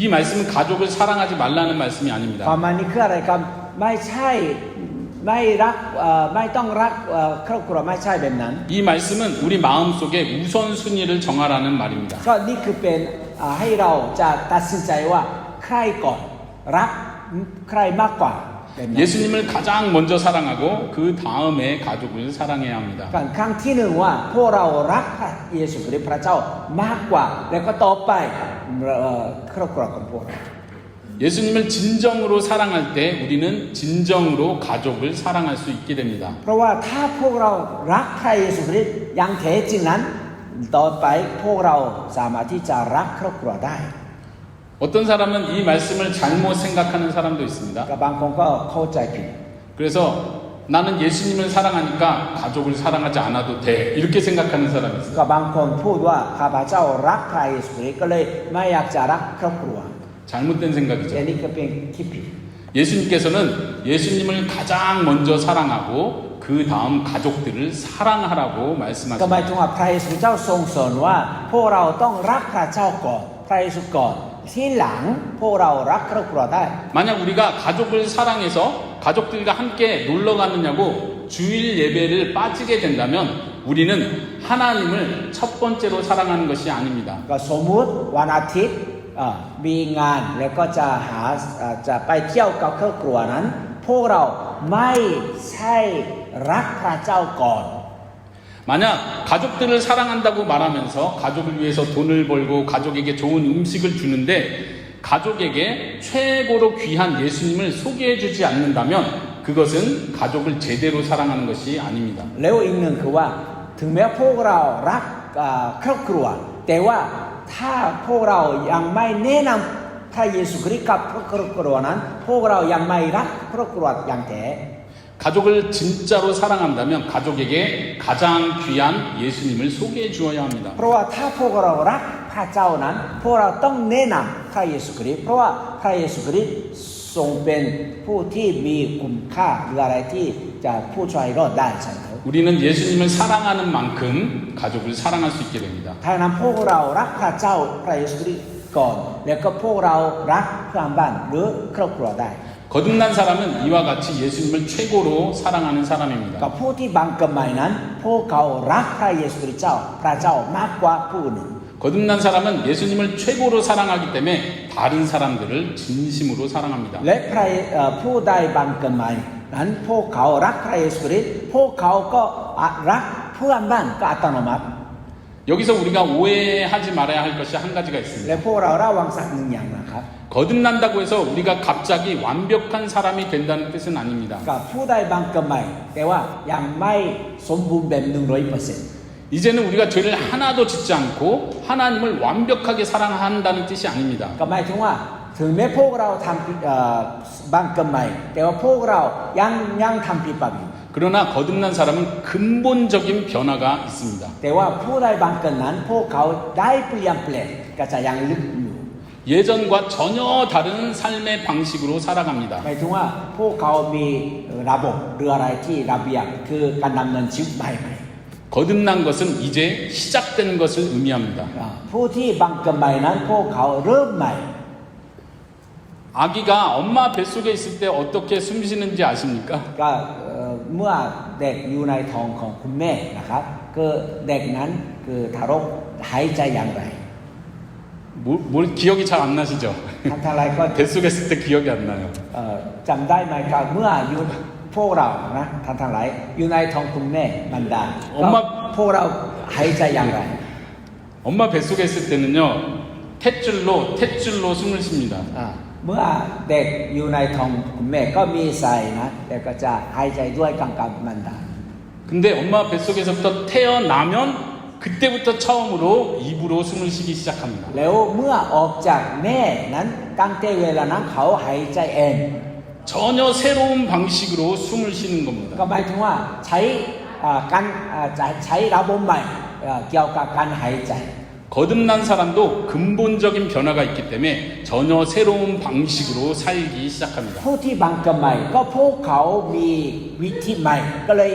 [SPEAKER 1] 이 말씀은 가족을 사랑하지 말라는 말씀이
[SPEAKER 2] ความ
[SPEAKER 1] 아닙니다.
[SPEAKER 2] หมายนี้คืออะไรครับไม่ใช่ไม่ต้องรักครอบครัวไม่ใช่แบบนั้น
[SPEAKER 1] 이 말씀은 우리 마음속에 우선순위를 정하라는 말입니다.
[SPEAKER 2] ก็นี่คือเป็นให้เราจะตัดสินใจว่าใครก่อนรักใครมากกว่าแบบนั้น
[SPEAKER 1] 예수님을 가장 먼저 사랑하고 그 다음에 가족을 사랑해야 합니다.
[SPEAKER 2] ครั้งที่หนึ่งว่าพวกเรารักพระเยซูคริสต์พระเจ้ามากกว่าแล้วก็ต่อไปครอบครัวของพวกเรา
[SPEAKER 1] 예수님을 진정으로 사랑할 때 우리는 진정으로 가족을 사랑할 수 있게 됩니다.
[SPEAKER 2] เพราะว่าถ้าพวกเรารักพระเยซูคริสต์อย่างแท้จริงนั้นต่อไปพวกเราสามารถที่จะรักครอบครัวได้
[SPEAKER 1] 어떤 사람은 이 말씀을 잘못 생각하는 사람도 있습니다.
[SPEAKER 2] กับบางคนก็เข้าใจผิด
[SPEAKER 1] 그래서 나는 예수님을 사랑하니까 가족을 사랑하지 않아도 돼. 이렇게 생각하는 사람이 있어요.
[SPEAKER 2] กับบางคนพูดว่าข้าพเจ้ารักพระเยซูคริสต์ก็เลยไม่อยากจะรักครอบครัว
[SPEAKER 1] 잘못된
[SPEAKER 2] อัน
[SPEAKER 1] 생각이죠.
[SPEAKER 2] นี้ก็เป็นคิดผิด
[SPEAKER 1] 예수님께서는 예수님을 가장 먼저 사랑하고 그 다음 가족들을 사랑하라고
[SPEAKER 2] ก็หมาย
[SPEAKER 1] 말씀하십니다.
[SPEAKER 2] ถึงว่าพระเยซูเจ้าทรงสอนว่าพวกเราต้องรักพระเจ้าก่อนพระเยซูก่อนที่หลังพวกเรารักครอบครัวได้
[SPEAKER 1] 만약 우리가 가족을 사랑해서 가족들과 함께 놀러 가느냐고 주일 예배를 빠지게 된다면 우리는 하나님을 첫 번째로 사랑하는 것이 아닙니다.
[SPEAKER 2] ก็สมมุติวันอาทิตย์มีงานแล้วก็จะไปเที่ยวกับครอบครัวนั้นพวกเราไม่ใช่รักพระเจ้าก่อน
[SPEAKER 1] 만약 가족들을 사랑한다고 말하면서 가족을 위해서 돈을 벌고 가족에게 좋은 음식을 주는데 가족에게 최고로 귀한 예수님을 소개해 주지 않는다면 그것은 가족을 제대로 사랑하는 것이 아닙니다.
[SPEAKER 2] แล้วอีกหนึ่งคือว่าถึงแม้พวกเรารักครอบครัวแต่ว่าถ้าพวกเรายังไม่แนะนำพระเยซูคริสต์กับครอบครัวนั้นพวกเรายังไม่รักครอบครัวอย่างแท้
[SPEAKER 1] 가족을 진짜로 사랑한다면 가족에게 가장 귀한 예수님을 소개해 주어야 합니다.
[SPEAKER 2] เพราะว่าถ้าพวกเรารักพระเจ้านั้นพวกเราต้องแนะนำพระเยซูคริสต์เพราะว่าพระเยซูคริสต์ทรงเป็นผู้ที่มีคุณค่าหรืออะไรที่จะผู้ช่วยรอดได้ใช่ไหม
[SPEAKER 1] 우리는 예수님을 사랑하는 만큼 가족을 사랑할 수 있게 됩니다.
[SPEAKER 2] ถ้านั้นพวกเรารักพระเจ้าพระเยซูคริสต์ก่อนแล้วก็พวกเรารักเพื่อนบ้านหรือครอบครัวได้
[SPEAKER 1] 거듭난 사람은 이와 같이 예수님을 최고로 사랑하는
[SPEAKER 2] กับ
[SPEAKER 1] 사람입니다.
[SPEAKER 2] ผู้ที่บังเกิดใหม่นั้นพวกเขารักพระเยซูคริสต์เจ้าพระเจ้ามากกว่าผู้อื่น
[SPEAKER 1] 거듭난 사람은 예수님을 최고로 사랑하기 때문에 다른 사람들을 진심으로 사랑합니다.
[SPEAKER 2] และผู้ใดบังเกิดใหม่นั้นพวกเขารักพระเยซูคริสต์พวกเขาก็รักเพื่อนบ้านก็อัตโนมัติ
[SPEAKER 1] 여기서 우리가 오해하지 말아야 할 것이 한 가지가
[SPEAKER 2] และ
[SPEAKER 1] 있습니다.
[SPEAKER 2] พวกเราระวังสักหนึ่งอย่างนะครับ
[SPEAKER 1] 거듭난다고 해서 우리가 갑자기 완벽한 사람이 된다는 뜻은 아닙니다.
[SPEAKER 2] กับผู้ใดบางกระใหม่แต่ว่ายังไม่สมบูรณ์แบบ 100%
[SPEAKER 1] 이제는 우리가 죄를 하나도 짓지 않고 하나님을 완벽하게 사랑한다는 뜻이 아닙니다.
[SPEAKER 2] ก็หมายถึงว่าถึงแม้พวกเราทำบางกระใหม่แต่ว่าพวกเรายังทำผิดบาปอยู่
[SPEAKER 1] 그러나 거듭난 사람은 근본적인 변화가 있습니다.
[SPEAKER 2] แต่ว่าผู้ใดบางเกินนั้นพวกเขาได้เปลี่ยนแปลงก็จะยังลึกอยู่
[SPEAKER 1] 예전과 전혀 다른 삶의 방식으로 살아갑니다.
[SPEAKER 2] หมายถึงว่าพวกเขามีระบบหรืออะไรที่ระเบียบคือการดำเนินชีวิตใหม่
[SPEAKER 1] 거듭난 것은 이제 시작된 것을 의미합니다.
[SPEAKER 2] ผู้ที่บางเกินใหม่นั้นพวกเขาเริ่มใหม่
[SPEAKER 1] 아기가 엄마 뱃속에 있을 때 어떻게 숨 쉬는지 아십니까?
[SPEAKER 2] ก็เมื่อเด็กอยู่ในท้องของคุณแม่นะครับก็เด็กนั้นคือทารกหายใจอย่างไร
[SPEAKER 1] 뭘 기억이 잘 안 나시죠?
[SPEAKER 2] ทั้งอะไรก็
[SPEAKER 1] 뱃속에 있을 때 기억이 안 나요.
[SPEAKER 2] จำได้ไหมครับเมื่ออยู่พวกเรานะทั้งหลายอยู่ในท้องคุณแม่มันดาพวกเราหายใจอย่างไร
[SPEAKER 1] 엄마 뱃속에 있을 때는요, 탯줄로 숨을 쉽니다.
[SPEAKER 2] เมื่อเด็กอยู่ในท้องคุณแม่ก็มีใส่นะแต่ก็จะหายใจด้วยกับมันดา
[SPEAKER 1] 근데 엄마 뱃속에서부터 태어나면 그때부터 처음으로 입으로 숨을 쉬기 시작합니다.
[SPEAKER 2] แล้วเมื่อออกจากแม่นั้นตั้งแต่เวลานั้นเขาหายใจเอง
[SPEAKER 1] 전혀 새로운 방식으로 숨을 쉬는
[SPEAKER 2] ก็
[SPEAKER 1] 겁니다.
[SPEAKER 2] หมายถึงว่าใช้การใช้ระบบใหม่เกี่ยวกับการหายใจ
[SPEAKER 1] 거듭난 사람도 근본적인 변화가 있기 때문에 전혀 새로운 방식으로 살기 시작합니다.
[SPEAKER 2] ผู้ที่บางกระใหม่ก็พวกเขามีวิธีใหม่ก็เลย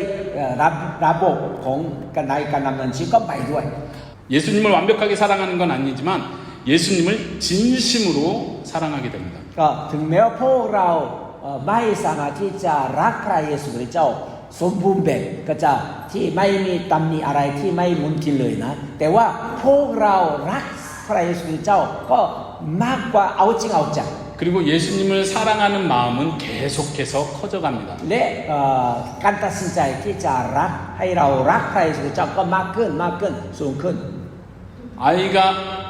[SPEAKER 2] ระบบของการดำเนินชีวิตก็ใหม่ด้วย
[SPEAKER 1] 예수님을 완벽하게 사랑하는 건 아니지만 예수님을 진심으로 사랑하게 됩니다.
[SPEAKER 2] ก็ถึงแม้ว่าพวกเราไม่สามารถที่จะรักพระเยซูคริสต์เจ้าสมบูรณ์แบบก็จะที่ไม่มีตำหนิอะไรที่ไม่มุนทินเลยนะแต่ว่าพวกเรารักพระเยซูคริสต์เจ้าก็มากกว่าเอาจริงเอาจัง
[SPEAKER 1] 그리고 예수님을 사랑하는 마음은 계속해서 커져갑니다.
[SPEAKER 2] และการตัดสินใจที่จะรักให้เรารักพระเยซูคริสต์เจ้าก็มากขึ้นสูงขึ้น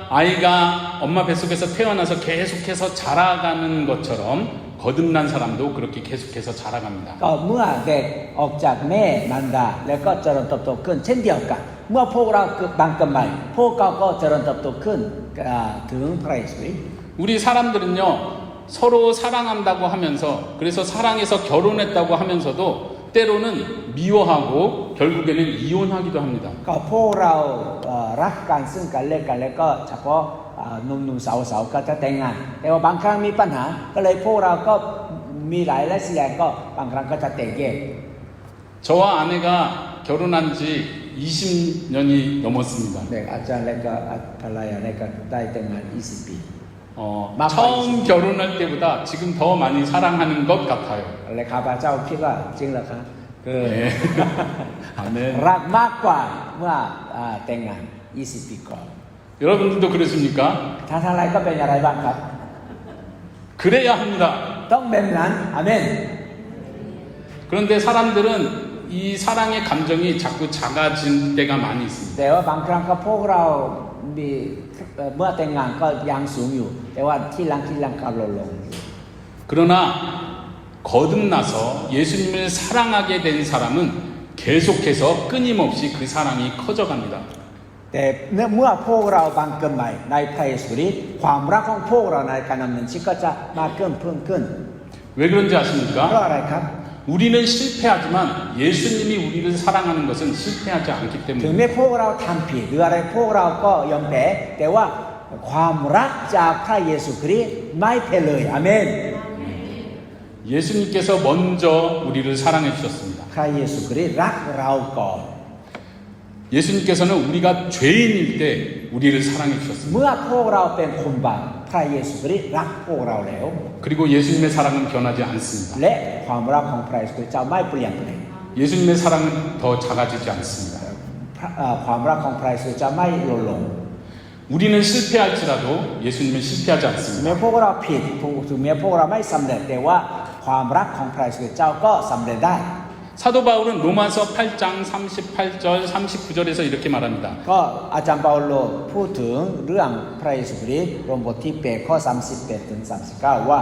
[SPEAKER 1] 아이가 엄마 뱃속에서 태어나서 계속해서 자라가는 것처럼 거듭난 사람도 그렇게 계속해서 자라갑니다.
[SPEAKER 2] ก็เมื่อเด็กออกจากแม่มารดาแล้วก็เจริญเติบโตขึ้นเช่นเดียวกันเมื่อพวกเราเกิดบางกระใหม่พวกเขาก็เจริญเติบโตขึ้นถึงพระเยซู
[SPEAKER 1] 우리 사람들은요 서로 사랑한다고 하면서 그래서 사랑해서 결혼했다고 하면서도 때로는 미워하고 결국에는 이혼하기도 합니다.
[SPEAKER 2] ก็พวกเรารักกันซึ่งกันและกันแล้วก็เฉพาะหนุ่มๆสาวๆก็จะแต่งงานแต่ว่าบางครั้งมีปัญหาก็เลยพวกเราก็มีหลายและเสียก็บางครั้งก็จะแตกแยก
[SPEAKER 1] 저와 아내가 결혼한 지 20년이 넘었습니다.
[SPEAKER 2] เด็กอาจารย์และก็ภรรยาและก็ได้แต่งงาน20 ปี
[SPEAKER 1] 처음 결혼할 때보다 지금 더 많이 사랑하는 것 같아요.
[SPEAKER 2] และข้าพเจ้าคิดว่าจริงเหรอคะ
[SPEAKER 1] 네. 아멘.
[SPEAKER 2] รักมากกว่าเมื่อแต่งงาน20 ปีก่อน
[SPEAKER 1] 여러분들도 그러십니까?
[SPEAKER 2] ถ้าท่านอะไรก็เป็นอะไรบ้างครับ
[SPEAKER 1] 그래야 합니다.
[SPEAKER 2] ต้องเป็นนั้นอาเมน
[SPEAKER 1] 그런데 사람들은 이 사랑의 감정이 자꾸 작아진 때가 많이 있습니다.
[SPEAKER 2] แต่ว่าบางครั้งก็พวกเรามีเมื่อแต่งงานก็ยังสูงอยู่แต่ว่าที่หลังก็ลดลง
[SPEAKER 1] 그러나 거듭나서 예수님을 사랑하게 된 사람은 계속해서 끊임없이 그 사랑이 커져갑니다.
[SPEAKER 2] แต่เมื่อพวกเราบางเกินใหม่ในพระเยซูคริสต์ความรักของพวกเราในการดำเนินชีวิตก็จะมากขึ้นเพิ่มขึ้น
[SPEAKER 1] 왜 그런지
[SPEAKER 2] เพราะ
[SPEAKER 1] 아십니까?
[SPEAKER 2] อะไรครับ
[SPEAKER 1] 우리는 실패하지만 예수님이 우리를 사랑하는 것은 실패하지 않기
[SPEAKER 2] ถึง
[SPEAKER 1] 때문에
[SPEAKER 2] แม้พวกเราทำผิดหรืออะไรพวกเราก็ยอมแพ้แต่ว่าความรักจากพระเยซูคริสต์ไม่แพ้เลยอาเมน
[SPEAKER 1] 예수님께서 먼저 우리를 사랑해 주셨습니다.
[SPEAKER 2] พระเยซูคริสต์รักเราก่อน
[SPEAKER 1] 예수님께서는 우리가 죄인일 때 우리를 사랑해 주셨습니다.
[SPEAKER 2] เมื่อพวกเราเป็นคนบาปพระเยซูคริสต์รักพวกเราแล้ว
[SPEAKER 1] 그리고 예수님의 사랑은 변하지 않습니다.
[SPEAKER 2] และความรักของพระเยซูคริสต์เจ้าไม่เปลี่ยนแปลง
[SPEAKER 1] 예수님의 사랑은 더 작아지지 않습니다.
[SPEAKER 2] ความรักของพระเยซูเจ้าไม่ลดลง
[SPEAKER 1] 우리는 실패할지라도 예수님은 실패하지
[SPEAKER 2] แม้
[SPEAKER 1] 않습니다.
[SPEAKER 2] พวกเราผิดถึงแม้พวกเราไม่สำเร็จแต่ว่าความรักของพระเยซูเจ้าก็สำเร็จได้
[SPEAKER 1] 사도 바울은 로마서 8장 38절 39절에서 이렇게 말합니다.
[SPEAKER 2] ก็อาจารย์เปาโลพูดถึงเรื่องพระเยซูคริสต์โรมบทที่8ข้อ31ถึง39ว่า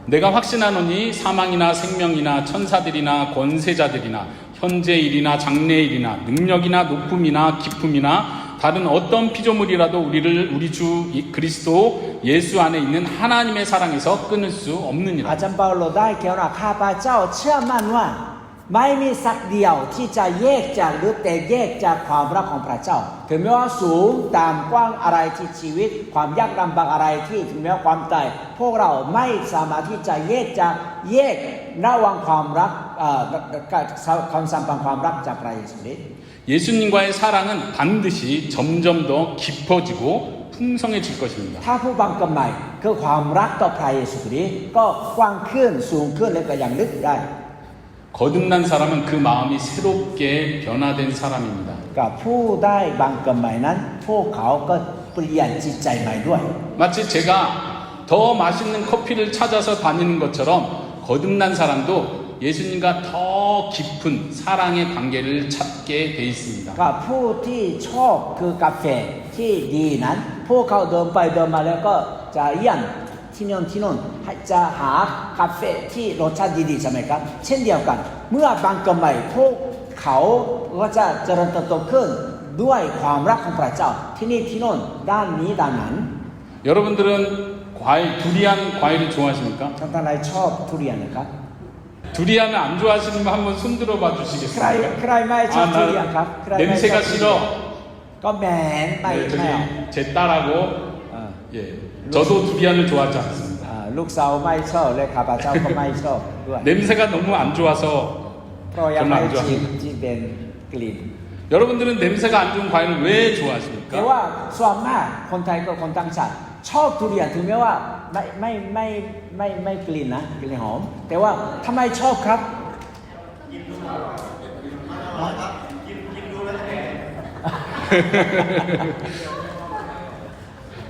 [SPEAKER 1] 내가 확신하노니 사망이나 생명이나 천사들이나 권세자들이나 현재 일이나 장래 일이나 능력이나 높음이나 깊음이나 다른 어떤 피조물이라도 우리 주 그리스도 예수 안에 있는 하나님의 사랑에서 끊을 수
[SPEAKER 2] อา
[SPEAKER 1] 없느니라.
[SPEAKER 2] จารย์เปาโลได้เขียนว่าข้าพเจ้าเชื่อมั่นว่าไม่มีสักเดียวที่จะแยกจากหรือแตกแยกจากความรักของพระเจ้าถึงแม้ว่าสูงต่ำกว้างอะไรที่ชีวิตความยากลำบากอะไรที่ถึงแม้ว่าความตายพวกเราไม่สามารถที่จะแยกระหว่างความรักความสัมพันธ์ความรักจากพระเยซูคริสต์
[SPEAKER 1] 예수님과의 사랑은 반드시 점점 더 깊어지고 풍성해질 것입니다.
[SPEAKER 2] ถ้าผู้บังเกิดใหม่คือความรักต่อพระเยซูคริสต์ก็กว้างขึ้นสูงขึ้นและก็ยังลึกได้
[SPEAKER 1] 거듭난 사람은 그 마음이 새롭게 변화된 사람입니다.
[SPEAKER 2] กับผู้ได้บังเกิดใหม่นั้นพวกเขาก็เปลี่ยนจิตใจใหม่ด้วย
[SPEAKER 1] 마치 제가 더 맛있는 커피를 찾아서 다니는 것처럼 거듭난 사람도 예수님과 더 깊은 사랑의 관계를 찾게 돼 있습니다.
[SPEAKER 2] กับผู้ที่ชอบคือกาแฟที่ดีนั้นพวกเขาเดินไปเดินมาแล้วก็จะเยี่ยมที่โน่นจะหากาแฟที่รสชาติดีๆใช่ไหมครับเช่นเดียวกันเมื่อบังเกิดใหม่พวกเขาก็จะเจริญเติบโตขึ้นด้วยความรักของพระเจ้าที่นี่ที่โน่นด้านนี้ด้านนั้น
[SPEAKER 1] 여러분들은 두리안 과일을 좋아하십니까?
[SPEAKER 2] ท่านอะไรชอบทุเรียนนะครับ
[SPEAKER 1] 두리안을 안 좋아하시는 분 한번 손들어 봐
[SPEAKER 2] ใคร
[SPEAKER 1] 주시겠습니까?
[SPEAKER 2] ใครไม่ชอบทุเรียนครับใครไม่ชอบ
[SPEAKER 1] 냄새가 싫어.
[SPEAKER 2] ก็แหมนไม่
[SPEAKER 1] 네,
[SPEAKER 2] ไม่เอา
[SPEAKER 1] 저기 제 딸하고 예, 저도 두리안을 좋아하지 않습니다.
[SPEAKER 2] ลูกสาวไม่ชอบและข้าพเจ้าก็ไม่ชอบด้วย
[SPEAKER 1] 냄새가 너무 안 좋아서
[SPEAKER 2] เพราะยัง
[SPEAKER 1] 별로
[SPEAKER 2] ไม่
[SPEAKER 1] 안
[SPEAKER 2] ชิม
[SPEAKER 1] 좋아합니다.
[SPEAKER 2] ที่เป็นกลิ่น
[SPEAKER 1] 여러분들은 냄새가 안 좋은 과일을 왜
[SPEAKER 2] แต่
[SPEAKER 1] 좋아하십니까?
[SPEAKER 2] ว่าส่วนมากคนไทยกับคนต่างชาติชอบทุเรียนถึงแม้ว่าไม่กลิ่นนะกลิ่นหอมแต่ว่าทำไมชอบครับ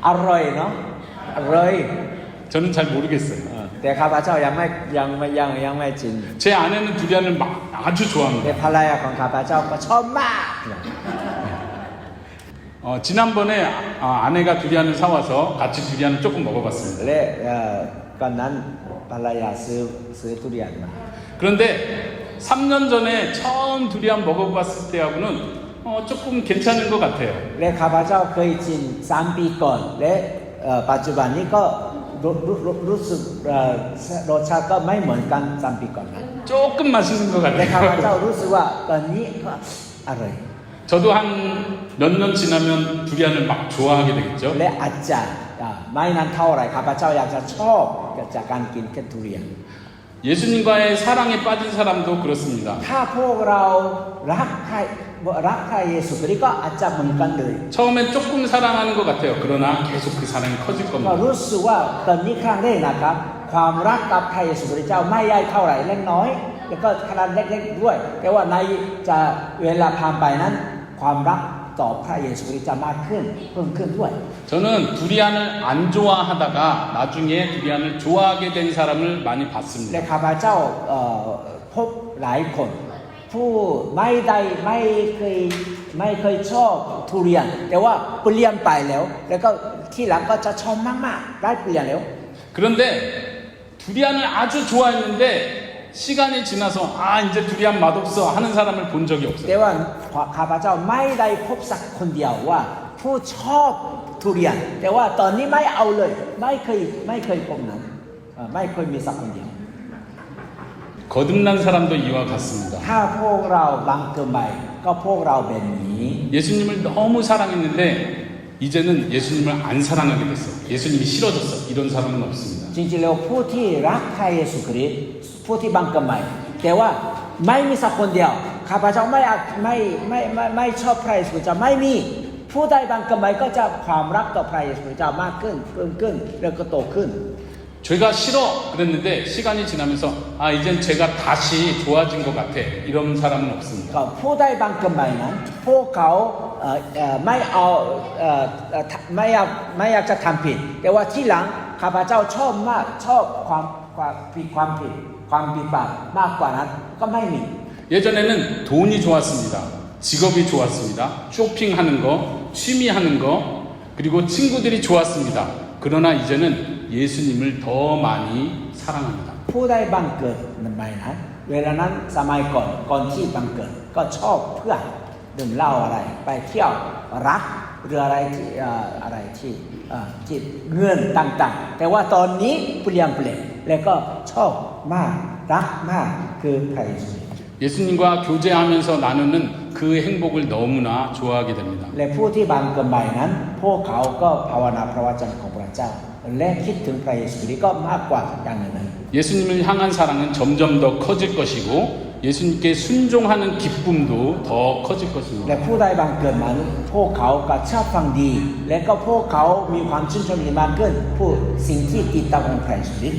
[SPEAKER 2] อร่อยเนาะอร่อย
[SPEAKER 1] 저는 잘 모르겠어요.
[SPEAKER 2] แต่ข้าพเจ้ายังไม่ชิน
[SPEAKER 1] 제 아내는 두리안을 아주
[SPEAKER 2] แต่
[SPEAKER 1] 좋아합니다.
[SPEAKER 2] ภรรยาของข้าพเจ้าก็ชอบมาก
[SPEAKER 1] 지난번에 아내가 두리안을 사와서 같이 두리안을 조금 먹어봤습니다.
[SPEAKER 2] และก่อนนั้นภรรยาซื้อทุเรียนมา
[SPEAKER 1] 그런데 3년 전에 처음 두리안 먹어봤을 때하고는 조금 괜찮은 것 같아요.
[SPEAKER 2] และข้าพเจ้าเคยชิม3 ปีก่อนและปัจจุบันนี้ก็รู้สึกรสชาติก็ไม่เหมือนกัน3 ปีก่อนนะ
[SPEAKER 1] 조금 맛있는 것
[SPEAKER 2] และข้าพเจ้า
[SPEAKER 1] 같아요.
[SPEAKER 2] รู้สึกว่าตอนนี้ก็อร่อย
[SPEAKER 1] 저도 한 몇 년 지나면 두리안을 막 좋아하게 되겠죠.
[SPEAKER 2] และอาจจะไม่นานเท่าไหร่ข้าพเจ้าอยากจะชอบจากการกินแค่ทุเรียน
[SPEAKER 1] 예수님과의 사랑에 빠진 사람도 그렇습니다.
[SPEAKER 2] ถ้าพวกเรารักพระเยซูคริสต์ก็อาจจะเหมือนกันเลย
[SPEAKER 1] 처음엔 조금 사랑하는 것 같아요. 그러나 계속 그 사랑이 커질
[SPEAKER 2] ก็
[SPEAKER 1] 겁니다.
[SPEAKER 2] รู้สึกว่าตอนนี้ครั้งแรกนะครับความรักกับพระเยซูคริสต์เจ้าไม่ใหญ่เท่าไหร่เล็กน้อยแล้วก็ขนาดเล็กๆด้วยแต่ว่าในจะเวลาผ่านไปนั้นความรักต่อพระเยซูคริสต์จะมากขึ้นเพิ่มขึ้นด้วย
[SPEAKER 1] 저는 두리안을 안 좋아하다가 나중에 두리안을 좋아하게 된 사람을 많이
[SPEAKER 2] และ
[SPEAKER 1] 봤습니다.
[SPEAKER 2] ข้าพเจ้าพบหลายคนผู้ไม่เคยชอบทุเรียนแต่ว่าเปลี่ยนไปแล้วก็ที่หลังก็จะชอบมากๆได้เปลี่ยนแล้ว
[SPEAKER 1] 그런데 두리안을 아주 좋아했는데 시간이 지나서 이제 두리안 맛없어 하는 사람을 본 적이
[SPEAKER 2] แต่
[SPEAKER 1] 없어요.
[SPEAKER 2] ว่าข้าพเจ้าไม่ได้พบสักคนเดียวว่าผู้ชอบทุเรียนแต่ว่าตอนนี้ไม่เอาเลยไม่เคยพบนั้นไม่เคยมีสักคนเดียว
[SPEAKER 1] 거듭난 사람도 이와 같습니다.
[SPEAKER 2] ถ้าพวกเราบังเกิดใหม่ก็พวกเราแบบนี้
[SPEAKER 1] 예수님을 너무 사랑했는데 이제는 예수님을 안 사랑하게 됐어. 예수님이 싫어졌어. 이런 사람은 없습니다.
[SPEAKER 2] จริงๆแล้วผู้ที่รักพระเยซูคริสต์ผู้ที่บังเกิดใหม่แต่ว่าไม่มีสักคนเดียวข้าพเจ้าไม่ชอบพระเยซูคริสต์จะไม่มีผู้ใดบังเกิดใหม่ก็จะความรักต่อพระเยซูคริสต์จะมากขึ้นเพิ่มขึ้นแล้วก็โตขึ้น
[SPEAKER 1] 죄가 싫어 그랬는데 시간이 지나면서 이젠 제가 다시 좋아진 것 같아. 이런 사람은 없습니다.
[SPEAKER 2] ก็ผู้ใดบังเกิดใหม่นั้นพวกเขาไม่อยากจะทำผิดแต่ว่าที่หลังข้าพเจ้าชอบมากชอบความผิดบาปมากกว่านั้นก็ไม่มี
[SPEAKER 1] 예전에는 돈이 좋았습니다. 직업이 좋았습니다. 쇼핑하는 거, 취미하는 거, 그리고 친구들이 좋았습니다. 그러나 이제는 예수님을 더 많이 사랑합니다.
[SPEAKER 2] ผู้ใดบังเกิดในใหม่นั้นเวลานั้นสมัยก่อนที่บังเกิดก็ชอบเพื่อนดื่มเหล้าอะไรไปเที่ยวรักหรืออะไรที่ที่เงื่อนต่างๆแต่ว่าตอนนี้เปลี่ยนแล้วก็ชอบมากรักมากคือพระเยซู
[SPEAKER 1] 예수님과 교제하면서 나누는 그 행복을 너무나 좋아하게 됩니다.
[SPEAKER 2] และผู้ที่บังเกิดใหม่นั้นพวกเขาก็ภาวนาพระวจนะของพระเจ้าและคิดถึงพระเยซูนี่ก็มากกว่าอย่างอื่น
[SPEAKER 1] 예수님을 향한 사랑은 점점 더 커질 것이고 예수님께 순종하는 기쁨도 더 커질
[SPEAKER 2] และ
[SPEAKER 1] 것입니다.
[SPEAKER 2] ผู้ใดบังเกิดนั้นพวกเขาก็ชอบฟังดี และก็พวกเขามีความชื่นชมยินดีมากขึ้นผู้สิ่งที่ติดตามองค์พระเยซู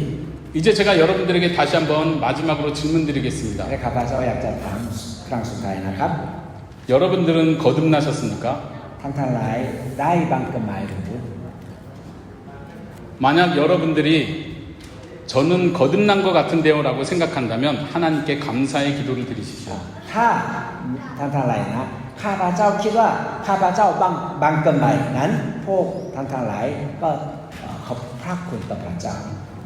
[SPEAKER 1] 이제 제가 여러분들에게 다시 한번 마지막으로 질문드리겠습니다.
[SPEAKER 2] และข้าพเจ้าอยากจะถามครั้งสุดท้ายนะครับ
[SPEAKER 1] 여러분들은 거듭나셨습니까?
[SPEAKER 2] ท่านทั้งหลายได้บังเกิดใหม่หรือ
[SPEAKER 1] 만약 여러분들이 저는 거듭난 것 같은데요라고 생각한다면 하나님께 감사의 기도를 드리십시오.
[SPEAKER 2] ถ้าท่านทั้งหลายนะข้าพเจ้าคิดว่าข้าพเจ้าบังเกิดใหม่นั้นพวกท่านทั้งหลายก็ขอบพระคุณต่อพระเจ้า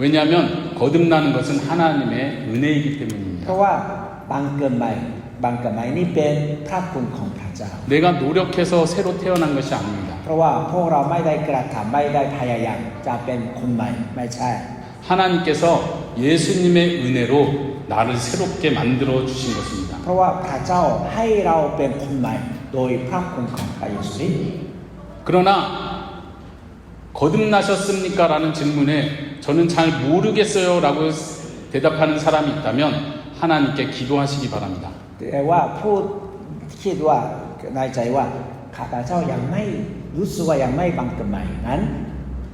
[SPEAKER 1] 왜냐하면 거듭나는 것은 하나님의 은혜이기
[SPEAKER 2] เพ
[SPEAKER 1] 때문입니다.
[SPEAKER 2] ราะว่าบังเกิดใหม่นี่เป็นพระคุณของพระเจ้า
[SPEAKER 1] 내가 노력해서 새로 태어난 것이 아닙니다.
[SPEAKER 2] เพราะว่าพวกเราไม่ได้กระทำไม่ได้พยายามจะเป็นคนใหม่ไม่ใช่
[SPEAKER 1] 하나님께서 예수님의 은혜로 나를 새롭게 만들어 주신 것입니다.
[SPEAKER 2] เพราะว่าพระเจ้าให้เราเป็นคนใหม่โดยพระคุณของพระเยซู
[SPEAKER 1] 그러나 거듭나셨습니까? 라는 질문에 저는 잘 모르겠어요 라고 대답하는 사람이 있다면 하나님께 기도하시기 바랍니다.
[SPEAKER 2] แต่ว่าผู้คิดว่าในใจว่าข้าพเจ้ายังไม่รู้สึกว่ายังไม่บังเกิดใหม่นั้น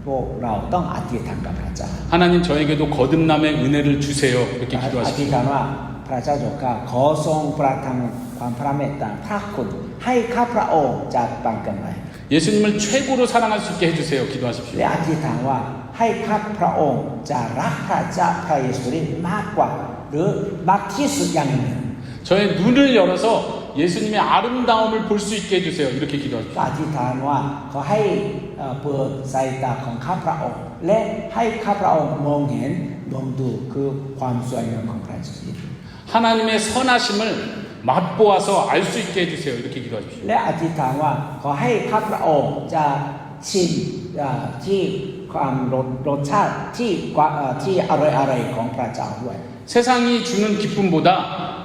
[SPEAKER 2] พวกเราต้องอธิษฐานกับพระเจ้า
[SPEAKER 1] 하나님 저에게도 거듭남의 은혜를 주세요. 이렇게
[SPEAKER 2] อธิษ
[SPEAKER 1] 기도하십시오.
[SPEAKER 2] ฐานว่าพระเจ้าเจ้าข้าขอทรงประทานความพระเมตตาพระคุณให้ข้าพระองค์จะบังเกิดใหม่
[SPEAKER 1] 예수님을 최고로 사랑할 수 있게 해주세요. 기도하십시오.
[SPEAKER 2] และอธิษฐานว่าให้ข้าพระองค์จะรักพระเจ้าพระเยซูได้มากกว่าหรือมากที่สุดอย่างหนึ่ง
[SPEAKER 1] 저의 눈을 열어서 예수님의 아름다움을 볼 수 있게 해주세요. 이렇게
[SPEAKER 2] ก็
[SPEAKER 1] 기도하십시오.
[SPEAKER 2] อธิษฐานว่าขอให้เปิดสายตาของข้าพระองค์และให้ข้าพระองค์มองเห็นดวงดูคือความสวยงามของพระเจ้า
[SPEAKER 1] 하나님의 선하심을 맛보아서 알 수 있게 해주세요. 이렇게 기도하십시오.
[SPEAKER 2] และอธิษฐานว่าขอให้ข้าพระองค์จะชิมที่ความรสชาติที่อร่อยของพระเจ้าด้วย
[SPEAKER 1] 세상이 주는 기쁨보다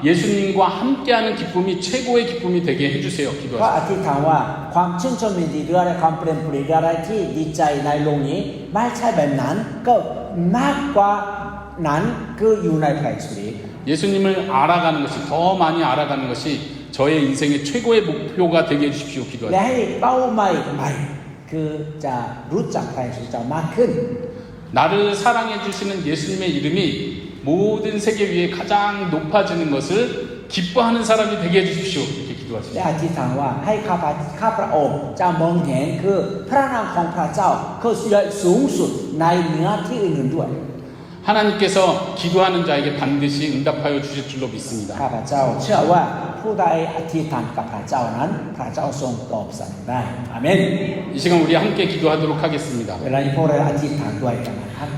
[SPEAKER 1] 예수님과 함께하는 기쁨이 최고의 기쁨이 되게 해주세요.
[SPEAKER 2] ก็อ
[SPEAKER 1] 기도하십시오.
[SPEAKER 2] ธิษฐานว่าความชื่นชมยินดีหรืออะไรความเปลี่ยนแปลงอะไรที่ดีใจในโลกนี้ไม่ใช่แบบนั้นก็มากกว่านั้นคืออยู่ในพระเยซู
[SPEAKER 1] 예수님을 알아가는 것이 더 많이 알아가는 것이 저의 인생의 최고의 목표가 되게 해주십시오.
[SPEAKER 2] และ
[SPEAKER 1] 기도하십시오.
[SPEAKER 2] ให้เป้าหมายใหม่คือจะรู้จักพระเยซูเจ้ามากขึ้น
[SPEAKER 1] 나를 사랑해 주시는 예수님의 이름이 모든 세계 위에 가장 높아지는 것을 기뻐하는 사람이 되게 해주십시오. 이렇게
[SPEAKER 2] และ
[SPEAKER 1] 기도하십시오.
[SPEAKER 2] อธิษฐานว่าให้ข้าพระองค์จะมองเห็นคือพระนามของพระเจ้าคือสูงสุดในเหนือที่อื่นๆด้วย
[SPEAKER 1] 하나님께서 기도하는 자에게 반드시 응답하여 주실 줄로 믿습니다.
[SPEAKER 2] ข้าพเจ้าเชื่อว่าผู้ใดอธิษฐานกับพระเจ้านั้นพระเจ้าทรงตอบสนองได้อาเมน
[SPEAKER 1] 이 시간 우리 함께 기도하도록 하겠습니다.
[SPEAKER 2] เวลานี้พวกเราอธิษฐานด้วยกันนะครับ